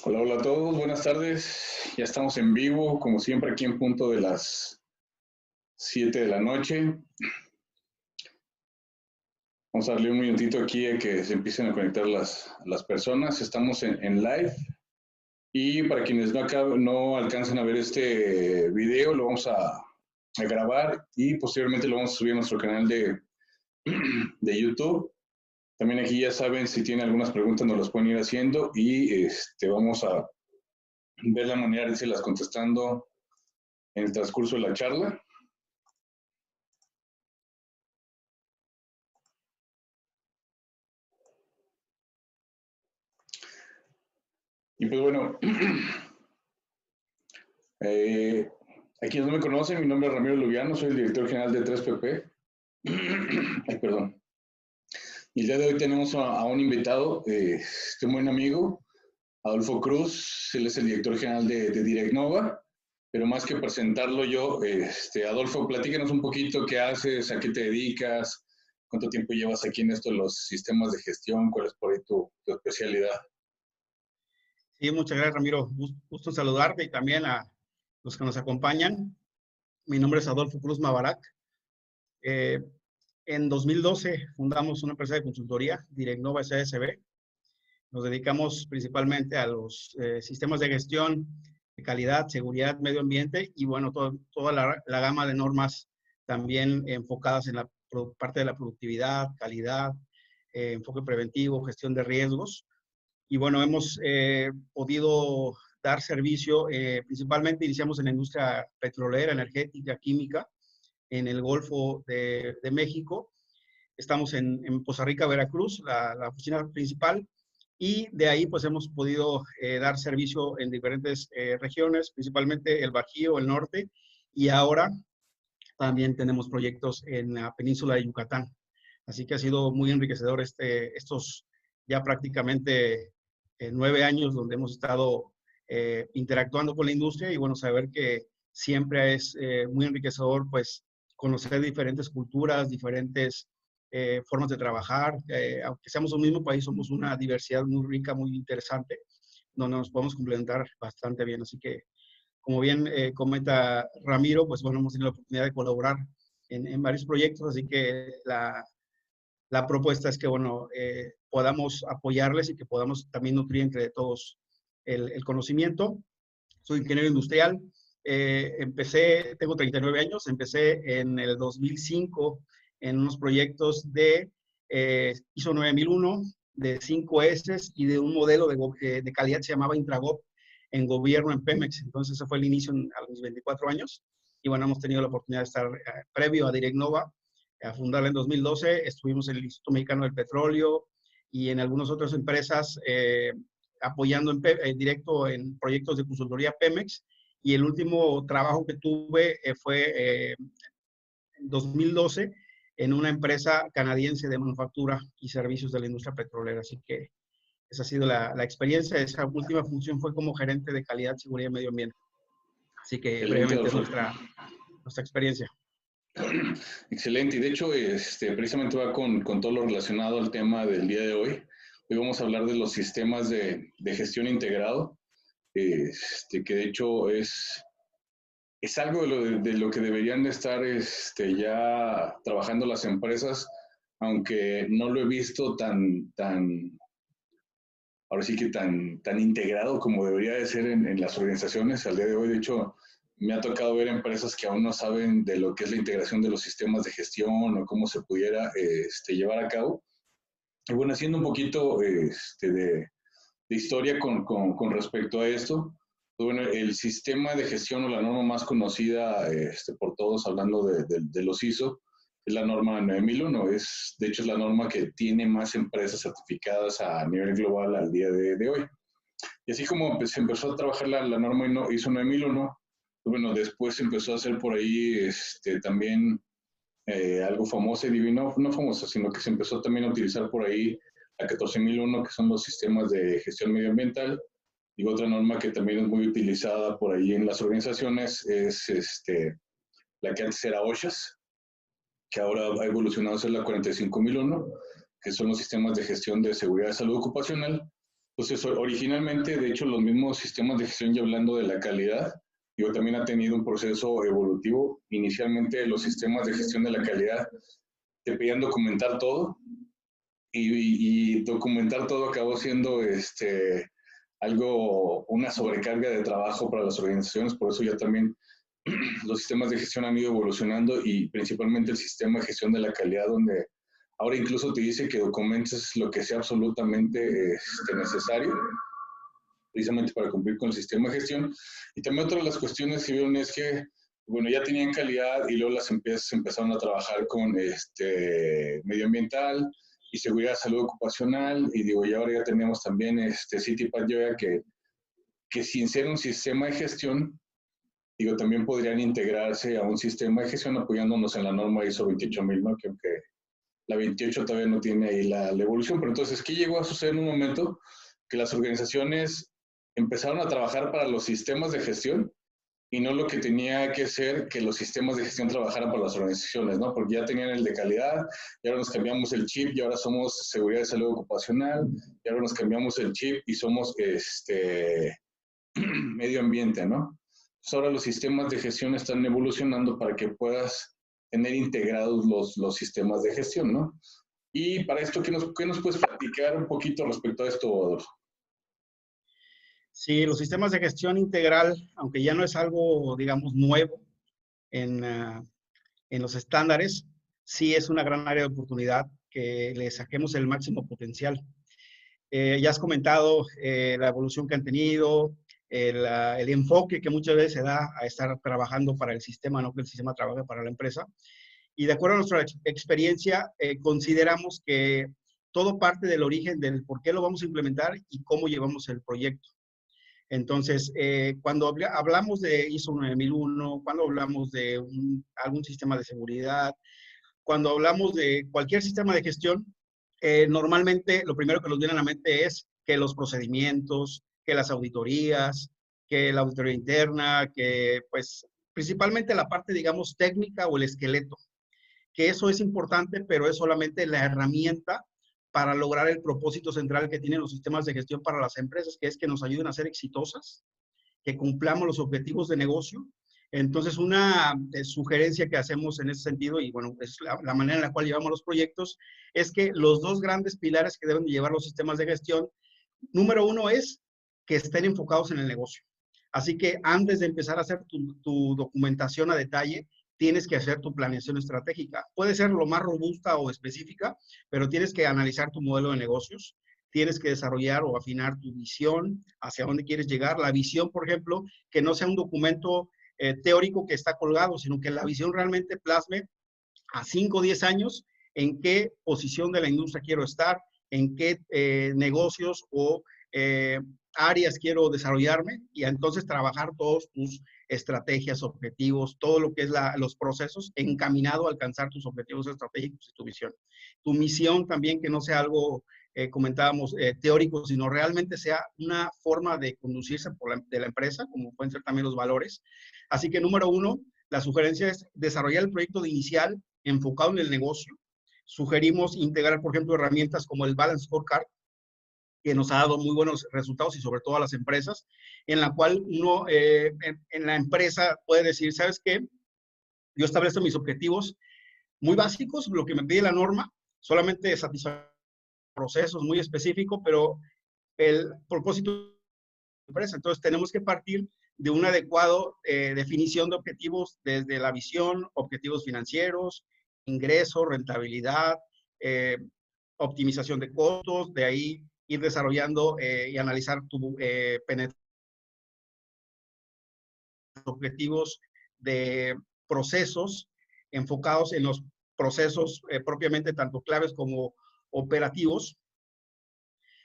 Hola, hola a todos, buenas tardes. Ya estamos en vivo, como siempre, aquí en punto de las 7 de la noche. Vamos a darle un minutito aquí a que se empiecen a conectar las personas. Estamos en live y para quienes no alcancen a ver este video, lo vamos a grabar y posteriormente lo vamos a subir a nuestro canal de YouTube. También aquí ya saben, si tienen algunas preguntas nos las pueden ir haciendo y vamos a ver la manera de irse las contestando en el transcurso de la charla. Y pues bueno, a quienes no me conocen, mi nombre es Ramiro Lubiano, soy el director general de 3PP. Ay, perdón. Y el día de hoy tenemos a un invitado, un buen amigo, Adolfo Cruz, él es el director general de DirectNova, pero más que presentarlo yo, Adolfo, platícanos un poquito qué haces, a qué te dedicas, cuánto tiempo llevas aquí en esto de los sistemas de gestión, cuál es por ahí tu especialidad. Sí, muchas gracias, Ramiro. Gusto saludarte y también a los que nos acompañan. Mi nombre es Adolfo Cruz Mavarac. En 2012 fundamos una empresa de consultoría, DirectNova SASB. Nos dedicamos principalmente a los sistemas de gestión de calidad, seguridad, medio ambiente y, bueno, toda la gama de normas también enfocadas en la parte de la productividad, calidad, enfoque preventivo, gestión de riesgos. Y bueno, hemos podido dar servicio, principalmente iniciamos en la industria petrolera, energética, química, en el Golfo de México. Estamos en Poza Rica, Veracruz, la oficina principal, y de ahí pues hemos podido dar servicio en diferentes regiones, principalmente el Bajío, el norte, y ahora también tenemos proyectos en la península de Yucatán. Así que ha sido muy enriquecedor estos ya prácticamente 9 años donde hemos estado interactuando con la industria y bueno, saber que siempre es muy enriquecedor pues conocer diferentes culturas, diferentes formas de trabajar. Aunque seamos un mismo país, somos una diversidad muy rica, muy interesante, donde nos podemos complementar bastante bien. Así que, como bien comenta Ramiro, pues bueno, hemos tenido la oportunidad de colaborar en varios proyectos, así que la propuesta es que, bueno, podamos apoyarles y que podamos también nutrir entre todos el conocimiento. Soy ingeniero industrial. Tengo 39 años, empecé en el 2005 en unos proyectos de ISO 9001, de 5S y de un modelo de calidad que se llamaba Intragop en gobierno en Pemex. Entonces, ese fue el inicio a los 24 años. Y bueno, hemos tenido la oportunidad de estar previo a DirectNova, a fundarla en 2012. Estuvimos en el Instituto Mexicano del Petróleo y en algunas otras empresas apoyando directo en proyectos de consultoría Pemex. Y el último trabajo que tuve fue en 2012 en una empresa canadiense de manufactura y servicios de la industria petrolera. Así que esa ha sido la experiencia. Esa última función fue como gerente de calidad, seguridad y medio ambiente. Así que Excelente, brevemente es Adolfo. nuestra experiencia. Excelente, y de hecho, precisamente va con todo lo relacionado al tema del día de hoy. Hoy vamos a hablar de los sistemas de gestión integrado, que de hecho es algo de lo que deberían de estar ya trabajando las empresas, aunque no lo he visto ahora sí que tan integrado como debería de ser en las organizaciones al día de hoy. De hecho, me ha tocado ver empresas que aún no saben de lo que es la integración de los sistemas de gestión o cómo se pudiera llevar a cabo. Y bueno, haciendo un poquito de historia con respecto a esto, pues bueno, el sistema de gestión o la norma más conocida por todos, hablando de los ISO, es la norma 9001. De hecho, es la norma que tiene más empresas certificadas a nivel global al día de hoy. Y así como pues, se empezó a trabajar la norma ISO 9001, pues bueno, después se empezó a hacer por ahí también algo famoso y divino, no famoso, sino que se empezó también a utilizar por ahí la 14001, que son los sistemas de gestión medioambiental. Y otra norma que también es muy utilizada por ahí en las organizaciones es la que antes era OSHAS, que ahora ha evolucionado a ser la 45001, que son los sistemas de gestión de seguridad y salud ocupacional. Entonces, originalmente, de hecho, los mismos sistemas de gestión, ya hablando de la calidad, digo, también ha tenido un proceso evolutivo. Inicialmente, los sistemas de gestión de la calidad te pedían documentar todo, y documentar todo acabó siendo una sobrecarga de trabajo para las organizaciones. Por eso ya también los sistemas de gestión han ido evolucionando, y principalmente el sistema de gestión de la calidad, donde ahora incluso te dice que documentes lo que sea absolutamente necesario, precisamente para cumplir con el sistema de gestión. Y también otra de las cuestiones que vieron es que, bueno, ya tenían calidad, y luego las empresas empezaron a trabajar con medioambiental y seguridad, salud ocupacional, y digo, y ahora ya tenemos también CityPath Yoga, que sin ser un sistema de gestión, digo, también podrían integrarse a un sistema de gestión apoyándonos en la norma ISO 28000, ¿no? Que aunque la 28 todavía no tiene ahí la evolución, pero entonces, ¿qué llegó a suceder en un momento? Que las organizaciones empezaron a trabajar para los sistemas de gestión, y no lo que tenía que ser que los sistemas de gestión trabajaran para las organizaciones, ¿no? Porque ya tenían el de calidad, y ahora nos cambiamos el chip, y ahora somos seguridad y salud ocupacional, y ahora nos cambiamos el chip y somos medio ambiente, ¿no? Pues ahora los sistemas de gestión están evolucionando para que puedas tener integrados los sistemas de gestión, ¿no? Y para esto, ¿qué nos puedes platicar un poquito respecto a esto, Adolfo? Sí, los sistemas de gestión integral, aunque ya no es algo, digamos, nuevo en los estándares, sí es una gran área de oportunidad que le saquemos el máximo potencial. Ya has comentado la evolución que han tenido, el enfoque que muchas veces se da a estar trabajando para el sistema, no que el sistema trabaje para la empresa. Y de acuerdo a nuestra experiencia, consideramos que todo parte del origen del por qué lo vamos a implementar y cómo llevamos el proyecto. Entonces, cuando hablamos de ISO 9001, cuando hablamos de algún sistema de seguridad, cuando hablamos de cualquier sistema de gestión, normalmente lo primero que nos viene a la mente es que los procedimientos, que las auditorías, que la auditoría interna, que pues principalmente la parte, digamos, técnica o el esqueleto, que eso es importante, pero es solamente la herramienta para lograr el propósito central que tienen los sistemas de gestión para las empresas, que es que nos ayuden a ser exitosas, que cumplamos los objetivos de negocio. Entonces, una sugerencia que hacemos en ese sentido, y bueno, es la manera en la cual llevamos los proyectos, es que los dos grandes pilares que deben de llevar los sistemas de gestión, número uno es que estén enfocados en el negocio. Así que antes de empezar a hacer tu documentación a detalle, tienes que hacer tu planeación estratégica. Puede ser lo más robusta o específica, pero tienes que analizar tu modelo de negocios, tienes que desarrollar o afinar tu visión, hacia dónde quieres llegar. La visión, por ejemplo, que no sea un documento teórico que está colgado, sino que la visión realmente plasme a 5 o 10 años en qué posición de la industria quiero estar, en qué negocios o áreas quiero desarrollarme, y entonces trabajar todos tus estrategias, objetivos, todo lo que es los procesos encaminado a alcanzar tus objetivos estratégicos y tu visión. Tu misión también, que no sea algo, comentábamos, teórico, sino realmente sea una forma de conducirse de la empresa, como pueden ser también los valores. Así que número uno, la sugerencia es desarrollar el proyecto de inicial enfocado en el negocio. Sugerimos integrar, por ejemplo, herramientas como el Balance Scorecard, que nos ha dado muy buenos resultados, y sobre todo a las empresas, en la cual uno en la empresa puede decir, ¿sabes qué? Yo establezco mis objetivos muy básicos, lo que me pide la norma, solamente satisfacer procesos muy específicos, pero el propósito de la empresa. Entonces tenemos que partir de una adecuada definición de objetivos desde la visión, objetivos financieros, ingresos, rentabilidad, optimización de costos, de ahí ir desarrollando y analizar tu objetivos de procesos enfocados en los procesos propiamente tanto claves como operativos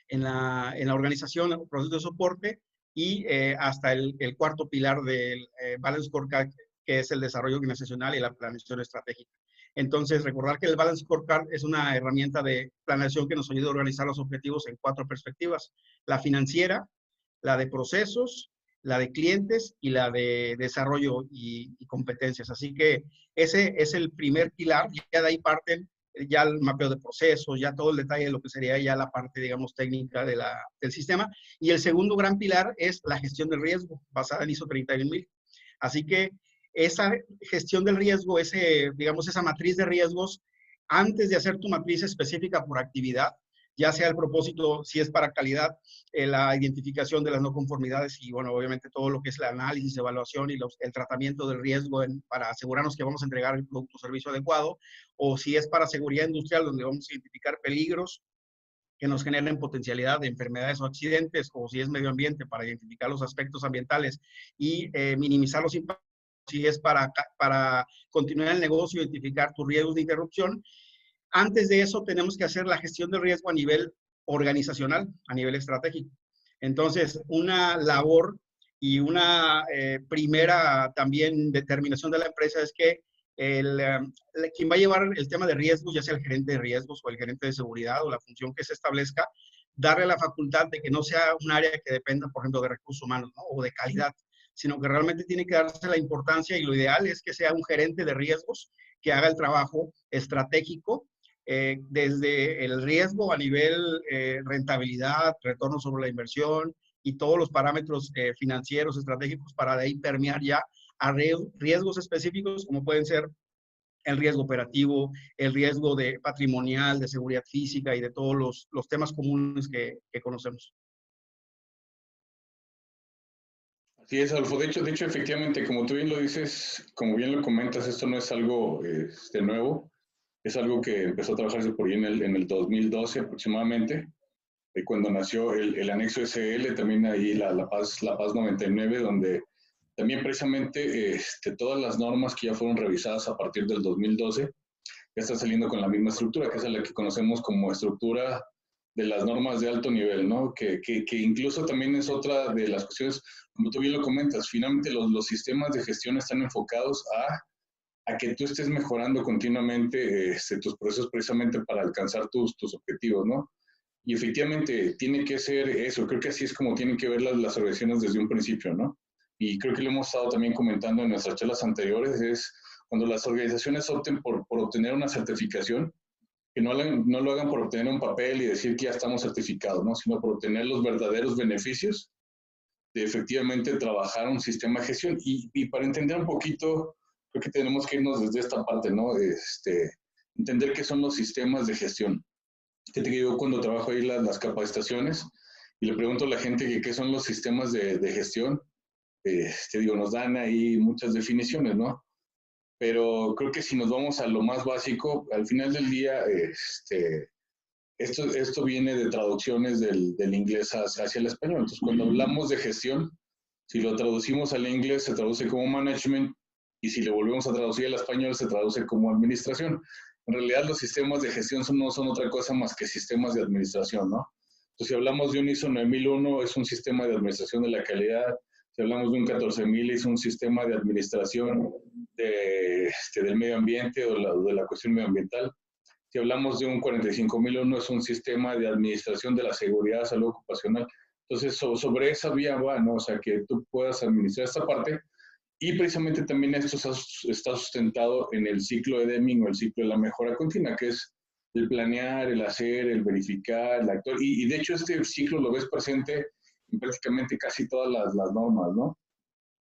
en la organización, procesos de soporte, y hasta el cuarto pilar del Balance Scorecard, que es el desarrollo organizacional y la planeación estratégica. Entonces, recordar que el Balance Scorecard es una herramienta de planeación que nos ayuda a organizar los objetivos en 4 perspectivas: la financiera, la de procesos, la de clientes y la de desarrollo y competencias. Así que ese es el primer pilar, y ya de ahí parten ya el mapeo de procesos, ya todo el detalle de lo que sería ya la parte, digamos, técnica del sistema. Y el segundo gran pilar es la gestión del riesgo, basada en ISO 31000. Así que esa gestión del riesgo, digamos, esa matriz de riesgos, antes de hacer tu matriz específica por actividad, ya sea el propósito, si es para calidad, la identificación de las no conformidades y, bueno, obviamente todo lo que es el análisis, evaluación y el tratamiento del riesgo para asegurarnos que vamos a entregar el producto o servicio adecuado, o si es para seguridad industrial, donde vamos a identificar peligros que nos generen potencialidad de enfermedades o accidentes, o si es medio ambiente, para identificar los aspectos ambientales y minimizar los impactos, si es para continuar el negocio, identificar tus riesgos de interrupción. Antes de eso, tenemos que hacer la gestión del riesgo a nivel organizacional, a nivel estratégico. Entonces, una labor y una primera también determinación de la empresa es que quien va a llevar el tema de riesgos, ya sea el gerente de riesgos o el gerente de seguridad o la función que se establezca, darle la facultad de que no sea un área que dependa, por ejemplo, de recursos humanos, ¿no? O de calidad, sino que realmente tiene que darse la importancia, y lo ideal es que sea un gerente de riesgos que haga el trabajo estratégico desde el riesgo a nivel rentabilidad, retorno sobre la inversión y todos los parámetros financieros estratégicos, para de ahí permear ya a riesgos específicos, como pueden ser el riesgo operativo, el riesgo patrimonial, de seguridad física y de todos los temas comunes que conocemos. Así es, Adolfo. De hecho, efectivamente, como tú bien lo dices, como bien lo comentas, esto no es algo nuevo. Es algo que empezó a trabajarse por ahí en el 2012 aproximadamente, cuando nació el anexo SL, también ahí la Paz 99, donde también precisamente todas las normas que ya fueron revisadas a partir del 2012 ya están saliendo con la misma estructura, que es la que conocemos como estructura de las normas de alto nivel, ¿no? Que incluso también es otra de las cuestiones, como tú bien lo comentas, finalmente los sistemas de gestión están enfocados a que tú estés mejorando continuamente tus procesos precisamente para alcanzar tus objetivos, ¿no? Y efectivamente tiene que ser eso, creo que así es como tienen que ver las organizaciones desde un principio, ¿no? Y creo que lo hemos estado también comentando en nuestras charlas anteriores, es cuando las organizaciones opten por obtener una certificación, que no lo hagan por obtener un papel y decir que ya estamos certificados, ¿no? Sino por obtener los verdaderos beneficios de efectivamente trabajar un sistema de gestión. Y para entender un poquito, creo que tenemos que irnos desde esta parte, ¿no? Entender qué son los sistemas de gestión. Que te digo, cuando trabajo ahí las capacitaciones y le pregunto a la gente que qué son los sistemas de gestión, te digo, nos dan ahí muchas definiciones, ¿no? Pero creo que si nos vamos a lo más básico, al final del día, esto viene de traducciones del inglés hacia el español. Entonces, cuando hablamos de gestión, si lo traducimos al inglés, se traduce como management, y si le volvemos a traducir al español, se traduce como administración. En realidad, los sistemas de gestión no son otra cosa más que sistemas de administración, ¿no? Entonces, si hablamos de un ISO 9001, es un sistema de administración de la calidad. Si hablamos de un 14000, es un sistema de administración del medio ambiente o de la cuestión medioambiental. Si hablamos de un 45001, es un sistema de administración de la seguridad, salud ocupacional. Entonces, sobre esa vía va, ¿no? O sea, que tú puedas administrar esta parte. Y precisamente también esto está sustentado en el ciclo de Deming o el ciclo de la mejora continua, que es el planear, el hacer, el verificar, el actuar. Y de hecho este ciclo lo ves presente en prácticamente casi todas las normas, ¿no?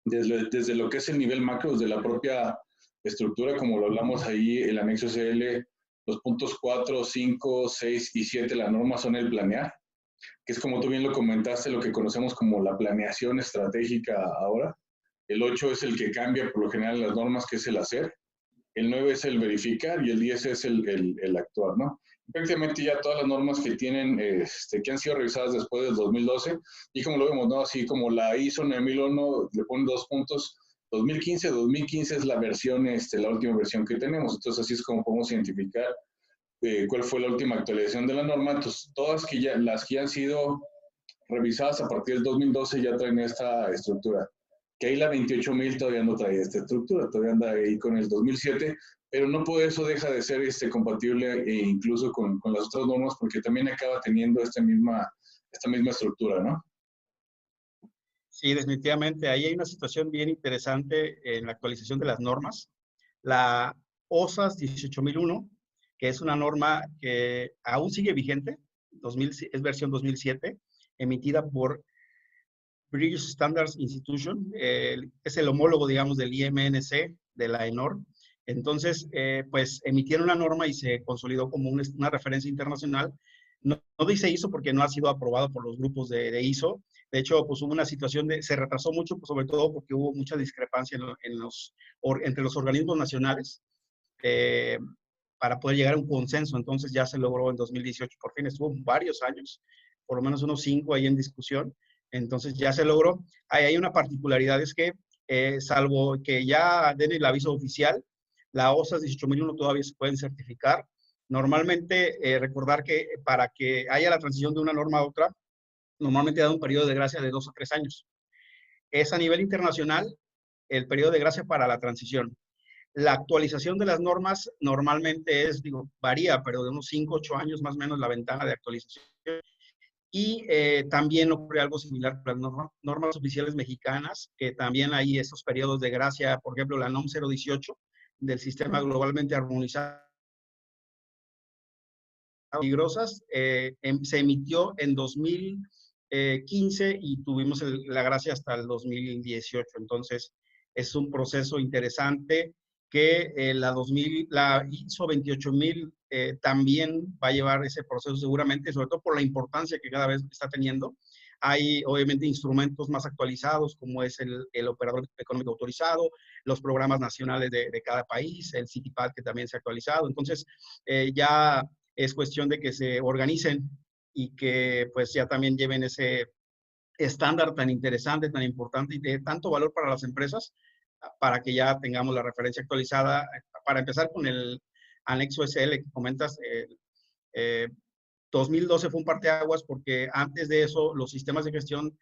Desde lo que es el nivel macro, desde la propia estructura, como lo hablamos ahí, el anexo SL, los puntos 4, 5, 6 y 7, la norma son el planear, que es como tú bien lo comentaste, lo que conocemos como la planeación estratégica ahora. El 8 es el que cambia por lo general las normas, que es el hacer. El 9 es el verificar y el 10 es el actuar, ¿no? Prácticamente ya todas las normas que tienen, que han sido revisadas después del 2012, y como lo vemos, ¿no? Así como la ISO 9001 le ponen 2 puntos, 2015 es la versión, la última versión que tenemos. Entonces así es como podemos identificar cuál fue la última actualización de la norma. Entonces todas las que ya han sido revisadas a partir del 2012 ya traen esta estructura. Que ahí la 28000 todavía no trae esta estructura, todavía anda ahí con el 2007, pero no por eso deja de ser compatible incluso con las otras normas, porque también acaba teniendo esta misma estructura, ¿no? Sí, definitivamente. Ahí hay una situación bien interesante en la actualización de las normas. La OSAS 18001 que es una norma que aún sigue vigente, es versión 2007, emitida por British Standards Institution, es el homólogo, digamos, del IMNC, de la ENOR. Entonces, pues emitieron una norma y se consolidó como una referencia internacional. No dice ISO porque no ha sido aprobado por los grupos de ISO. De hecho, pues hubo una situación se retrasó mucho, pues, sobre todo porque hubo mucha discrepancia entre los organismos nacionales para poder llegar a un consenso. Entonces ya se logró en 2018, por fin estuvo varios años, por lo menos unos 5 ahí en discusión. Entonces ya se logró. Hay una particularidad, es que salvo que ya den el aviso oficial, la OSAS 18001 todavía se pueden certificar. Normalmente, recordar que para que haya la transición de una norma a otra, normalmente da un periodo de gracia de 2 o 3 años. Es a nivel internacional el periodo de gracia para la transición. La actualización de las normas normalmente varía, pero de unos 5 o 8 años más o menos la ventana de actualización. Y también ocurre algo similar con las normas oficiales mexicanas, que también hay esos periodos de gracia, por ejemplo, la NOM 018 del Sistema Globalmente Armonizado Peligrosas, se emitió en 2015 y tuvimos la gracia hasta el 2018. Entonces, es un proceso interesante que la ISO 28000 también va a llevar ese proceso seguramente, sobre todo por la importancia que cada vez está teniendo. Hay obviamente instrumentos más actualizados, como es el operador económico autorizado, los programas nacionales de cada país, el CITIPAD que también se ha actualizado. Entonces, ya es cuestión de que se organicen y que pues ya también lleven ese estándar tan interesante, tan importante y de tanto valor para las empresas, para que ya tengamos la referencia actualizada. Para empezar con el anexo SL que comentas, 2012 fue un parteaguas porque antes de eso los sistemas de gestión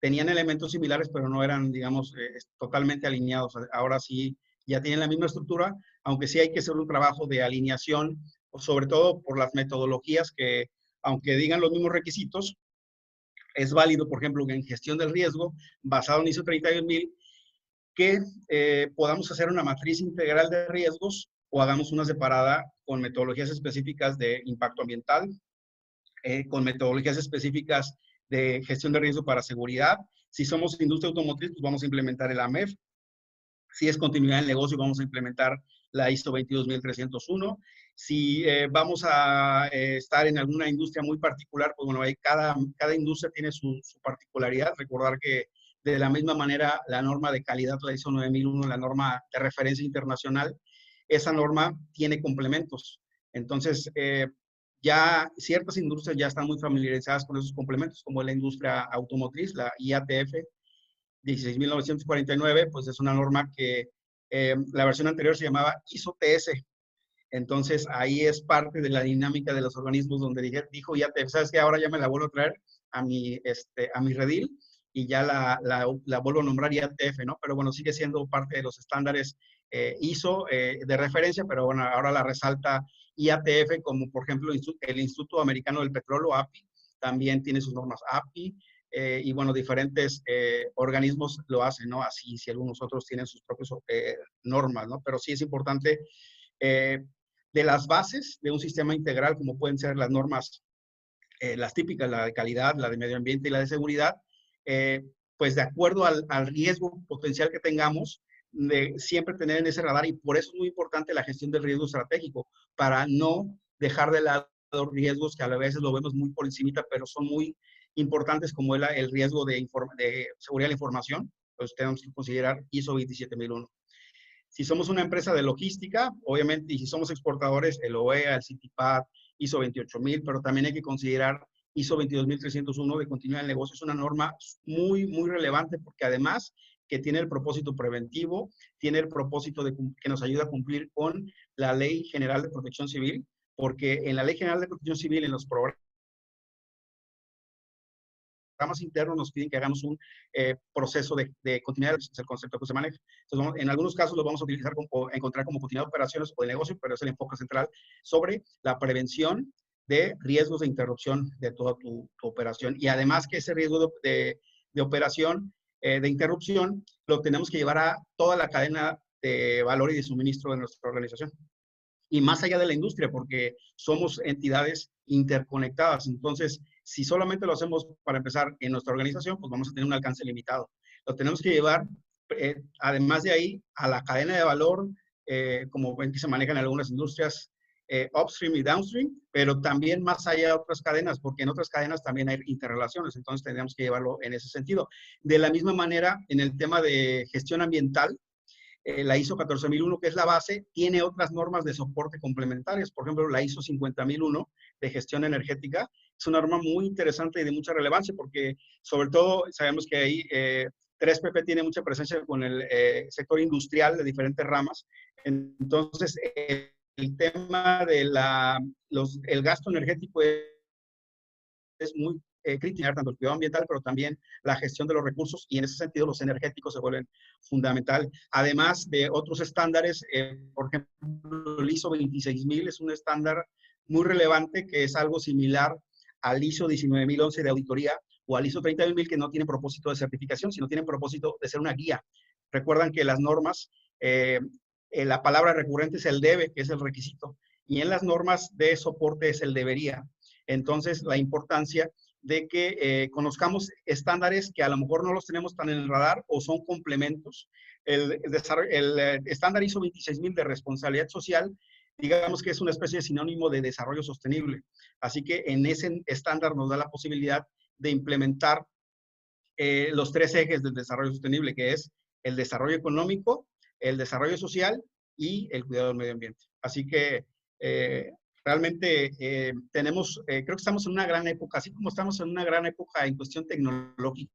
tenían elementos similares, pero no eran, digamos, totalmente alineados. Ahora sí ya tienen la misma estructura, aunque sí hay que hacer un trabajo de alineación, sobre todo por las metodologías que, aunque digan los mismos requisitos, es válido, por ejemplo, en gestión del riesgo, basado en ISO 32000, que podamos hacer una matriz integral de riesgos o hagamos una separada con metodologías específicas de impacto ambiental, con metodologías específicas de gestión de riesgo para seguridad. Si somos industria automotriz, pues vamos a implementar el AMEF. Si es continuidad del negocio, vamos a implementar la ISO 22301. Si vamos a estar en alguna industria muy particular, pues bueno, cada industria tiene su particularidad. Recordar que de la misma manera la norma de calidad, la ISO 9001, la norma de referencia internacional, esa norma tiene complementos. Entonces, ya ciertas industrias ya están muy familiarizadas con esos complementos, como la industria automotriz, la IATF 16.949, pues es una norma que la versión anterior se llamaba ISO TS. Entonces, ahí es parte de la dinámica de los organismos donde dijo IATF, ¿sabes qué? Ahora ya me la vuelvo a traer a mi redil y ya la vuelvo a nombrar IATF, ¿no? Pero bueno, sigue siendo parte de los estándares ISO de referencia, pero bueno, ahora la resalta IATF, como por ejemplo el Instituto Americano del Petróleo, API, también tiene sus normas API, y bueno, diferentes organismos lo hacen, ¿no? Así, si algunos otros tienen sus propias normas, ¿no? Pero sí es importante, de las bases de un sistema integral, como pueden ser las normas, las típicas, la de calidad, la de medio ambiente y la de seguridad, pues de acuerdo al riesgo potencial que tengamos, de siempre tener en ese radar, y por eso es muy importante la gestión del riesgo estratégico, para no dejar de lado riesgos que a veces lo vemos muy por encimita, pero son muy importantes, como el riesgo de seguridad de la información. Pues tenemos que considerar ISO 27001. Si somos una empresa de logística, obviamente, y si somos exportadores, el OEA, el CITIPAD, ISO 28000, pero también hay que considerar ISO 22301 de continuidad del negocio. Es una norma muy, muy relevante porque además que tiene el propósito preventivo, tiene el propósito que nos ayuda a cumplir con la Ley General de Protección Civil, porque en la Ley General de Protección Civil, en los programas internos nos piden que hagamos un proceso de continuidad, es el concepto que se maneja. Entonces, en algunos casos lo vamos a utilizar encontrar como continuidad de operaciones o de negocio, pero es el enfoque central sobre la prevención de riesgos de interrupción de toda tu operación. Y además que ese riesgo de operación, de interrupción, lo tenemos que llevar a toda la cadena de valor y de suministro de nuestra organización. y más allá de la industria, porque somos entidades interconectadas. Entonces, si solamente lo hacemos para empezar en nuestra organización, pues vamos a tener un alcance limitado. Lo tenemos que llevar, además de ahí, a la cadena de valor, como ven que se manejan en algunas industrias, upstream y downstream, pero también más allá de otras cadenas, porque en otras cadenas también hay interrelaciones, entonces tendríamos que llevarlo en ese sentido. De la misma manera, en el tema de gestión ambiental, la ISO 14001, que es la base, tiene otras normas de soporte complementarias. Por ejemplo, la ISO 50001 de gestión energética es una norma muy interesante y de mucha relevancia porque, sobre todo, sabemos que ahí 3PP tiene mucha presencia con el sector industrial de diferentes ramas. Entonces, el tema de el gasto energético es muy crítica, tanto el cuidado ambiental, pero también la gestión de los recursos, y en ese sentido los energéticos se vuelven fundamental. Además de otros estándares, por ejemplo, el ISO 26000 es un estándar muy relevante que es algo similar al ISO 19011 de auditoría o al ISO 31000, que no tiene propósito de certificación, sino tiene propósito de ser una guía. Recuerdan que las normas, la palabra recurrente es el debe, que es el requisito, y en las normas de soporte es el debería. Entonces, la importancia de que conozcamos estándares que a lo mejor no los tenemos tan en el radar o son complementos. El estándar ISO 26000 de responsabilidad social, digamos que es una especie de sinónimo de desarrollo sostenible. Así que en ese estándar nos da la posibilidad de implementar los 3 ejes del desarrollo sostenible, que es el desarrollo económico, el desarrollo social y el cuidado del medio ambiente. Así que realmente tenemos, creo que estamos en una gran época, así como estamos en una gran época en cuestión tecnológica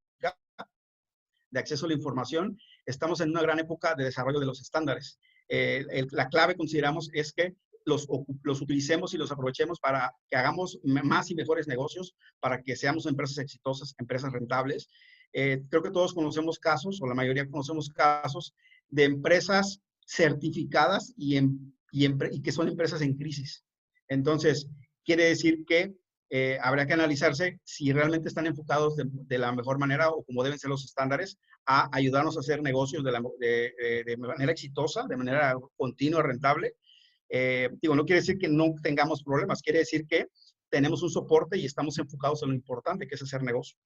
de acceso a la información, estamos en una gran época de desarrollo de los estándares. La clave, consideramos, es que los utilicemos y los aprovechemos para que hagamos más y mejores negocios, para que seamos empresas exitosas, empresas rentables. Creo que todos conocemos casos, o la mayoría conocemos casos, de empresas certificadas y que son empresas en crisis. Entonces, quiere decir que habrá que analizarse si realmente están enfocados de la mejor manera o como deben ser los estándares a ayudarnos a hacer negocios de manera exitosa, de manera continua, rentable. Digo, no quiere decir que no tengamos problemas, quiere decir que tenemos un soporte y estamos enfocados en lo importante, que es hacer negocio.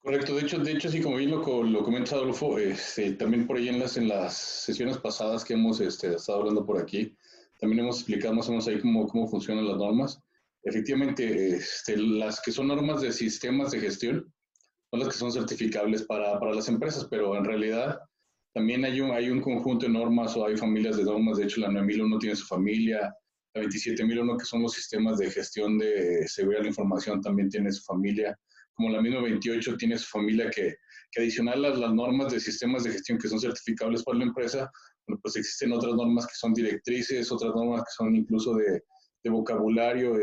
Correcto, de hecho, sí, como bien lo comenta Adolfo, también por ahí en las sesiones pasadas que hemos estado hablando por aquí, también hemos explicado más o menos ahí cómo funcionan las normas. Efectivamente, las que son normas de sistemas de gestión son las que son certificables para las empresas, pero en realidad también hay un conjunto de normas o hay familias de normas. De hecho, la 9001 tiene su familia, la 27001, que son los sistemas de gestión de seguridad de la información, también tiene su familia, como la misma 28 tiene su familia, que adicional a las normas de sistemas de gestión que son certificables para la empresa, bueno, pues existen otras normas que son directrices, otras normas que son incluso de vocabulario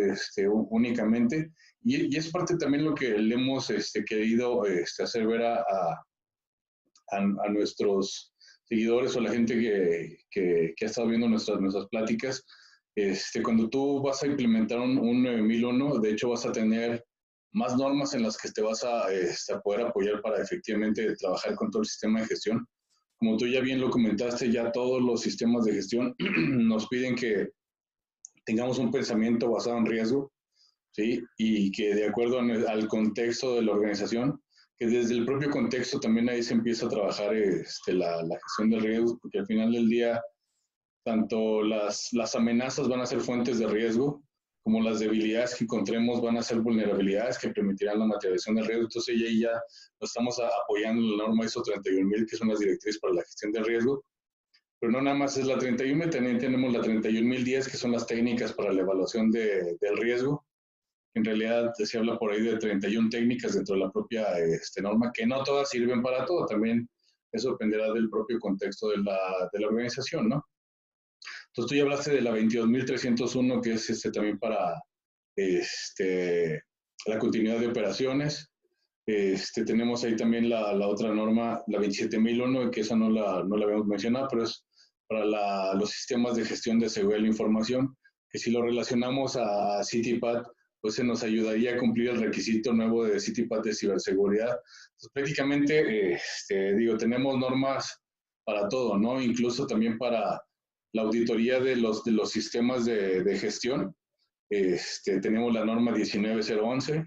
únicamente, y es parte también lo que le hemos querido hacer ver a nuestros seguidores o a la gente que ha estado viendo nuestras pláticas. Cuando tú vas a implementar un 9001, de hecho vas a tener más normas en las que te vas a poder apoyar para efectivamente trabajar con todo el sistema de gestión. Como tú ya bien lo comentaste, ya todos los sistemas de gestión nos piden que tengamos un pensamiento basado en riesgo, ¿sí? Y que de acuerdo al contexto de la organización, que desde el propio contexto también ahí se empieza a trabajar la gestión del riesgo, porque al final del día, tanto las amenazas van a ser fuentes de riesgo, como las debilidades que encontremos van a ser vulnerabilidades que permitirán la materialización del riesgo. Entonces ahí ya lo estamos apoyando en la norma ISO 31000, que son las directrices para la gestión del riesgo. Pero no nada más es la 31000, también tenemos la 31010, que son las técnicas para la evaluación del riesgo. En realidad se habla por ahí de 31 técnicas dentro de la propia norma, que no todas sirven para todo, también eso dependerá del propio contexto de la organización, ¿no? Entonces tú ya hablaste de la 22301, que es también para la continuidad de operaciones. Tenemos ahí también la otra norma, la 27001, que esa no la habíamos mencionado, pero es para los sistemas de gestión de seguridad de la información, que si lo relacionamos a CITIPAT, pues se nos ayudaría a cumplir el requisito nuevo de CITIPAT de ciberseguridad. Entonces, prácticamente, tenemos normas para todo, ¿no? Incluso también para la auditoría de los sistemas de gestión. Tenemos la norma 19011,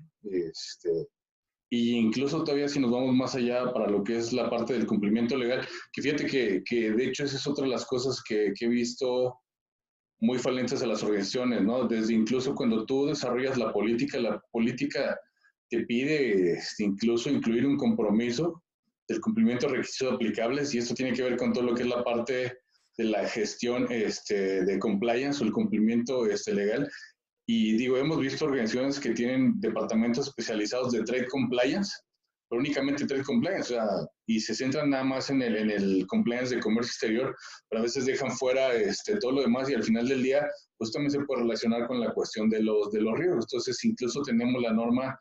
y incluso todavía si nos vamos más allá para lo que es la parte del cumplimiento legal, que fíjate que de hecho esa es otra de las cosas que he visto muy falencias a las organizaciones, ¿no? Desde incluso cuando tú desarrollas la política te pide incluso incluir un compromiso del cumplimiento de requisitos aplicables, y esto tiene que ver con todo lo que es la parte de la gestión de compliance o el cumplimiento legal. Y digo, hemos visto organizaciones que tienen departamentos especializados de trade compliance, pero únicamente trade compliance, o sea, y se centran nada más en el compliance de comercio exterior, pero a veces dejan fuera todo lo demás, y al final del día, pues también se puede relacionar con la cuestión de los riesgos. Entonces, incluso tenemos la norma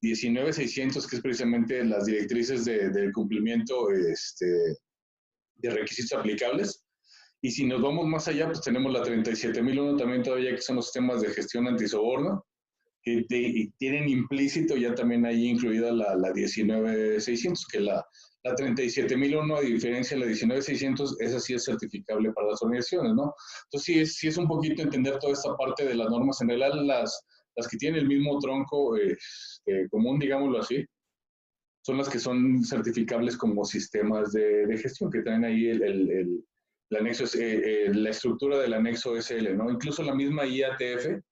19600, que es precisamente las directrices del cumplimiento de requisitos aplicables. Y si nos vamos más allá, pues tenemos la 37001 también todavía, que son los temas de gestión antisoborno, que tienen implícito ya también ahí incluida la 19600, que la 37001, a diferencia de la 19600, esa sí es certificable para las organizaciones, ¿no? Entonces sí es un poquito entender toda esta parte de las normas. En general, las que tienen el mismo tronco común, digámoslo así, son las que son certificables como sistemas de gestión, que traen ahí el anexo, la estructura del anexo SL, ¿no? Incluso la misma IATF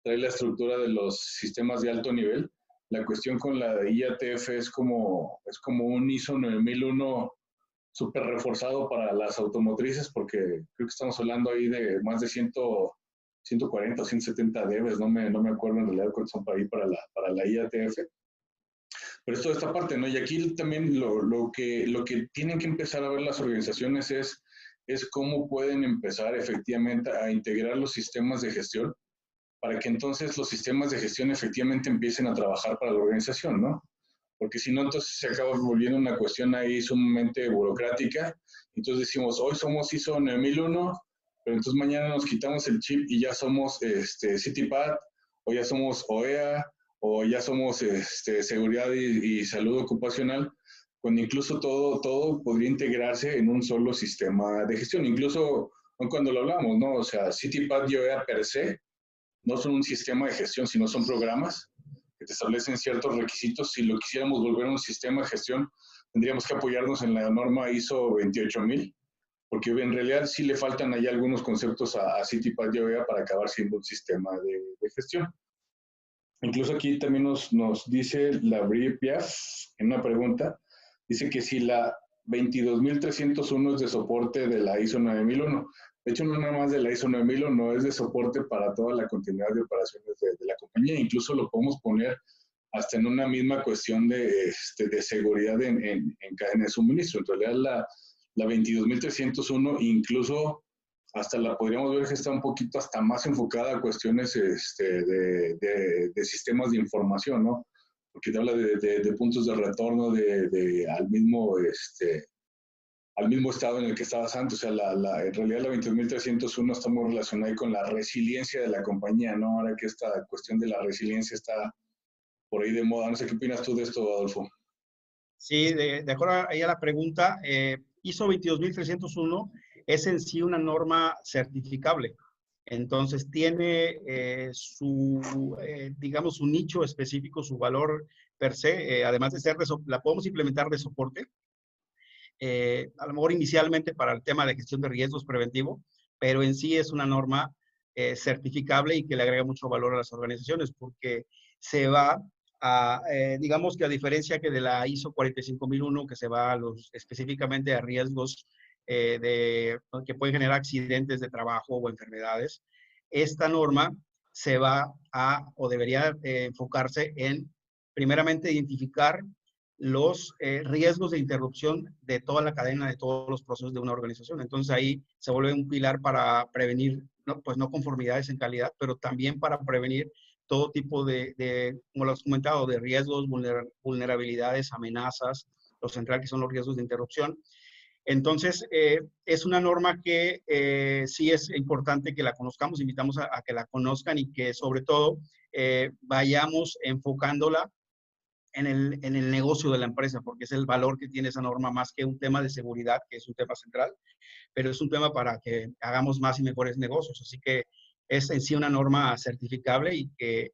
trae la estructura de los sistemas de alto nivel. La cuestión con la IATF es como un ISO 9001 súper reforzado para las automotrices, porque creo que estamos hablando ahí de más de 140 o 170 debes, no me acuerdo en realidad cuántos son para la IATF. Pero es toda esta parte, ¿no? Y aquí también lo que tienen que empezar a ver las organizaciones es cómo pueden empezar efectivamente a integrar los sistemas de gestión, para que entonces los sistemas de gestión efectivamente empiecen a trabajar para la organización, ¿no? Porque si no, entonces se acaba volviendo una cuestión ahí sumamente burocrática. Entonces decimos, hoy somos ISO 9001, pero entonces mañana nos quitamos el chip y ya somos CITIPAD, o ya somos OEA, o ya somos seguridad y salud ocupacional, cuando incluso todo podría integrarse en un solo sistema de gestión. Incluso cuando lo hablamos, ¿no? O sea, CITIPAD y OEA per se no son un sistema de gestión, sino son programas que te establecen ciertos requisitos. Si lo quisiéramos volver a un sistema de gestión, tendríamos que apoyarnos en la norma ISO 28000, porque en realidad sí le faltan ahí algunos conceptos a CITIPAD y OEA para acabar siendo un sistema de gestión. Incluso aquí también nos dice la Brie Piaf en una pregunta, dice que si la 22301 es de soporte de la ISO 9001. De hecho, no nada más de la ISO 9001, no es de soporte para toda la continuidad de operaciones de la compañía. Incluso lo podemos poner hasta en una misma cuestión de seguridad en cadena de suministro. En realidad, la 22301 incluso hasta la podríamos ver que está un poquito hasta más enfocada a cuestiones de sistemas de información, ¿no? Porque te habla de puntos de retorno al mismo estado en el que estabas antes. O sea, en realidad la 20301 está muy relacionada con la resiliencia de la compañía, ¿no? Ahora que esta cuestión de la resiliencia está por ahí de moda. No sé qué opinas tú de esto, Adolfo. Sí, de acuerdo ahí a la pregunta, ISO 22301 es en sí una norma certificable. Entonces tiene digamos, su nicho específico, su valor per se, además de ser, la podemos implementar de soporte, a lo mejor inicialmente para el tema de gestión de riesgos preventivo, pero en sí es una norma certificable y que le agrega mucho valor a las organizaciones, porque se va digamos que a diferencia que de la ISO 45001, que se va específicamente a riesgos que pueden generar accidentes de trabajo o enfermedades, esta norma se va o debería enfocarse en, primeramente, identificar los riesgos de interrupción de toda la cadena, de todos los procesos de una organización. Entonces ahí se vuelve un pilar para prevenir, pues no conformidades en calidad, pero también para prevenir todo tipo como lo has comentado, de riesgos, vulnerabilidades, amenazas, lo central que son los riesgos de interrupción. Entonces, es una norma que sí es importante que la conozcamos, invitamos a que la conozcan y que sobre todo vayamos enfocándola en el negocio de la empresa, porque es el valor que tiene esa norma más que un tema de seguridad, que es un tema central, pero es un tema para que hagamos más y mejores negocios. Así que es en sí una norma certificable y que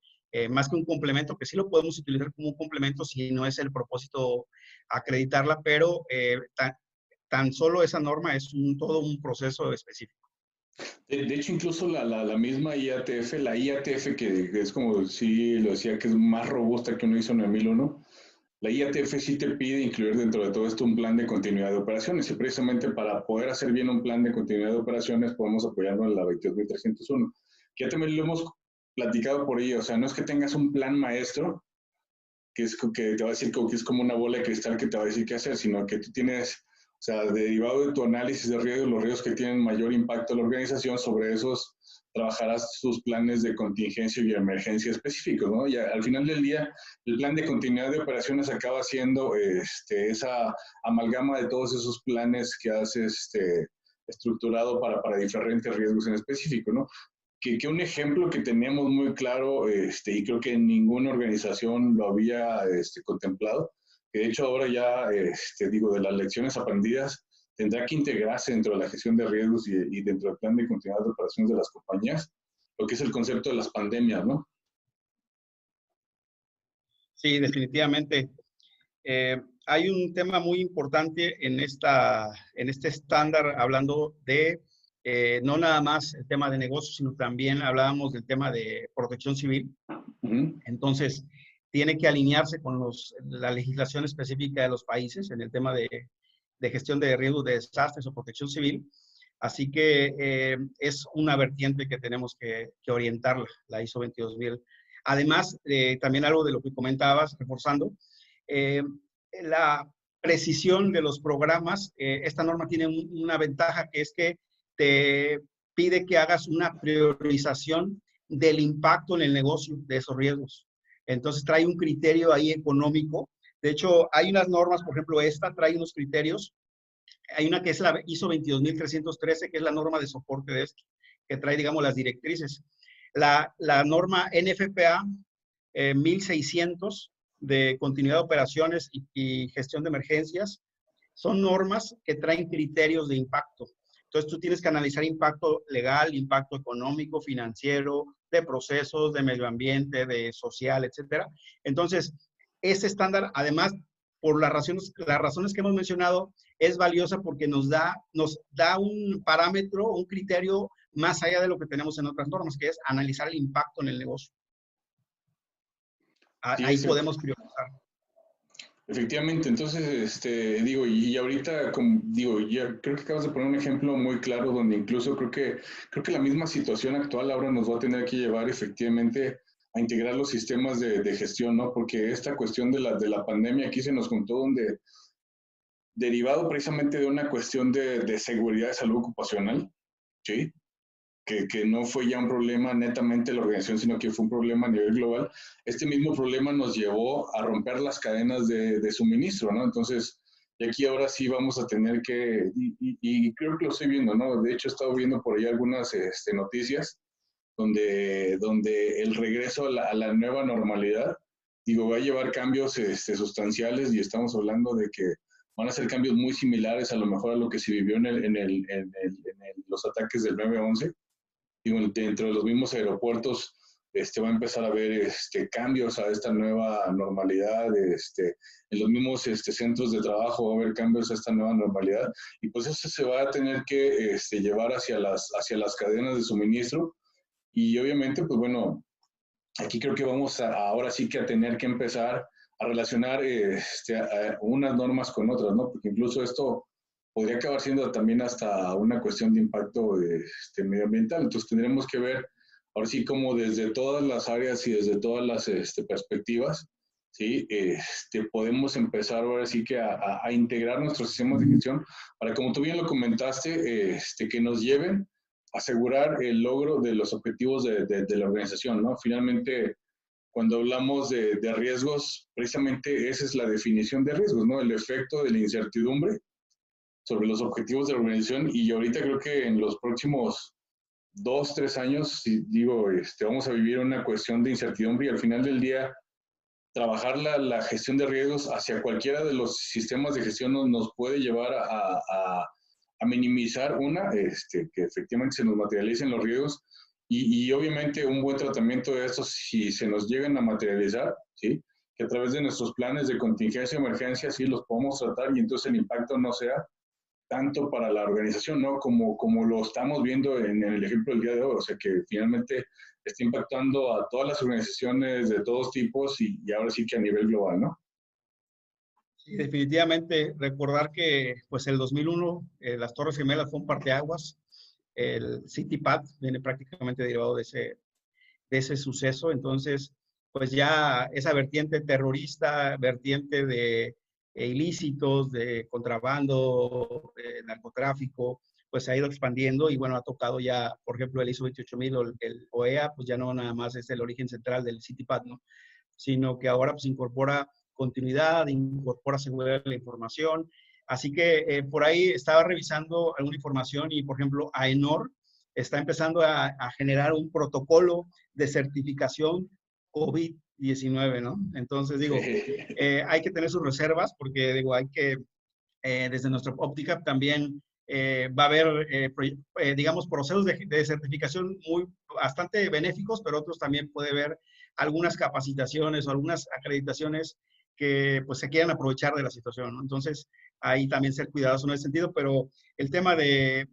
más que un complemento, que sí lo podemos utilizar como un complemento si no es el propósito acreditarla, pero tan solo esa norma es todo un proceso específico. De hecho, incluso la misma IATF, la IATF que es como, sí, lo decía, que es más robusta que una ISO 9001, la IATF sí te pide incluir dentro de todo esto un plan de continuidad de operaciones y precisamente para poder hacer bien un plan de continuidad de operaciones podemos apoyarnos en la 22301, que ya también lo hemos platicado por ello, o sea, no es que tengas un plan maestro que te va a decir que es como una bola de cristal que te va a decir qué hacer, sino que tú tienes, o sea, derivado de tu análisis de riesgos, los riesgos que tienen mayor impacto en la organización, sobre esos trabajarás sus planes de contingencia y emergencia específicos, ¿no? Y al final del día, el plan de continuidad de operaciones acaba siendo esa amalgama de todos esos planes que has estructurado para diferentes riesgos en específico, ¿no? Que un ejemplo que teníamos muy claro, y creo que ninguna organización lo había contemplado, que de hecho ahora ya, digo, de las lecciones aprendidas, tendrá que integrarse dentro de la gestión de riesgos y dentro del plan de continuidad de operaciones de las compañías, lo que es el concepto de las pandemias, ¿no? Sí, definitivamente. Hay un tema muy importante en este estándar, hablando de no nada más el tema de negocios, sino también hablábamos del tema de protección civil. Entonces, tiene que alinearse con la legislación específica de los países en el tema de gestión de riesgos de desastres o protección civil. Así que es una vertiente que tenemos que orientarla, la ISO 22000. Además, también algo de lo que comentabas, reforzando, eh, la precisión de los programas. Esta norma tiene una ventaja, que es que te pide que hagas una priorización del impacto en el negocio de esos riesgos. Entonces trae un criterio ahí económico. De hecho, hay unas normas, por ejemplo, esta trae unos criterios. Hay una que es la ISO 22313, que es la norma de soporte de esto, que trae, digamos, las directrices. La norma NFPA 1600 de continuidad de operaciones y gestión de emergencias son normas que traen criterios de impacto. Entonces, tú tienes que analizar impacto legal, impacto económico, financiero, de procesos, de medio ambiente, de social, etcétera. Entonces, ese estándar, además, por las razones que hemos mencionado, es valiosa porque nos da un parámetro, un criterio más allá de lo que tenemos en otras normas, que es analizar el impacto en el negocio. Ahí podemos priorizar. Efectivamente, entonces, digo, y ahorita, digo, ya creo que acabas de poner un ejemplo muy claro donde incluso creo que la misma situación actual ahora nos va a tener que llevar efectivamente a integrar los sistemas de gestión, ¿no? Porque esta cuestión de la pandemia aquí se nos juntó donde, derivado precisamente de una cuestión de seguridad de salud ocupacional, ¿sí? Que no fue ya un problema netamente de la organización, sino que fue un problema a nivel global, este mismo problema nos llevó a romper las cadenas de suministro, ¿no? Entonces, y aquí ahora sí vamos a tener que, y creo que lo estoy viendo, ¿no? De hecho, he estado viendo por ahí algunas noticias donde el regreso a la nueva normalidad, digo, va a llevar cambios sustanciales y estamos hablando de que van a ser cambios muy similares a lo mejor a lo que se vivió en los ataques del 9/11. Digo, dentro de los mismos aeropuertos va a empezar a haber cambios a esta nueva normalidad, en los mismos centros de trabajo va a haber cambios a esta nueva normalidad y pues eso se va a tener que llevar hacia las cadenas de suministro y obviamente pues bueno, aquí creo que vamos ahora sí que a tener que empezar a relacionar a unas normas con otras, ¿no? Porque incluso esto podría acabar siendo también hasta una cuestión de impacto medioambiental. Entonces tendremos que ver, ahora sí, como desde todas las áreas y desde todas las perspectivas, ¿sí? Podemos empezar ahora sí que a integrar nuestros sistemas de gestión para, como tú bien lo comentaste, que nos lleven a asegurar el logro de los objetivos de la organización, ¿no? Finalmente, cuando hablamos de riesgos, precisamente esa es la definición de riesgos, ¿no? El efecto de la incertidumbre sobre los objetivos de la organización y ahorita creo que en los próximos 2, 3 años, si digo, vamos a vivir una cuestión de incertidumbre y al final del día trabajar la gestión de riesgos hacia cualquiera de los sistemas de gestión nos puede llevar a minimizar que efectivamente se nos materialicen los riesgos y obviamente un buen tratamiento de estos, si se nos llegan a materializar, ¿sí? Que a través de nuestros planes de contingencia y emergencia sí los podemos tratar y entonces el impacto no sea tanto para la organización, ¿no? Como lo estamos viendo en el ejemplo del día de hoy, o sea que finalmente está impactando a todas las organizaciones de todos tipos y ahora sí que a nivel global, ¿no? Sí, definitivamente recordar que pues el 2001 las Torres Gemelas fue un parteaguas, el CityPad viene prácticamente derivado de ese suceso, entonces pues ya esa vertiente terrorista, vertiente de ilícitos, de contrabando, de narcotráfico, pues se ha ido expandiendo y bueno, ha tocado ya, por ejemplo, el ISO 28000 o el OEA, pues ya no nada más es el origen central del CityPad, ¿no? Sino que ahora pues incorpora continuidad, incorpora seguridad de la información. Así que por ahí estaba revisando alguna información y, por ejemplo, AENOR está empezando a generar un protocolo de certificación COVID-19, ¿no? Entonces, digo, hay que tener sus reservas porque, digo, hay que, desde nuestra óptica también va a haber, digamos, procesos de certificación bastante benéficos, pero otros también puede haber algunas capacitaciones o algunas acreditaciones que pues se quieran aprovechar de la situación, ¿no? Entonces, ahí también ser cuidadosos en ese sentido, pero el tema de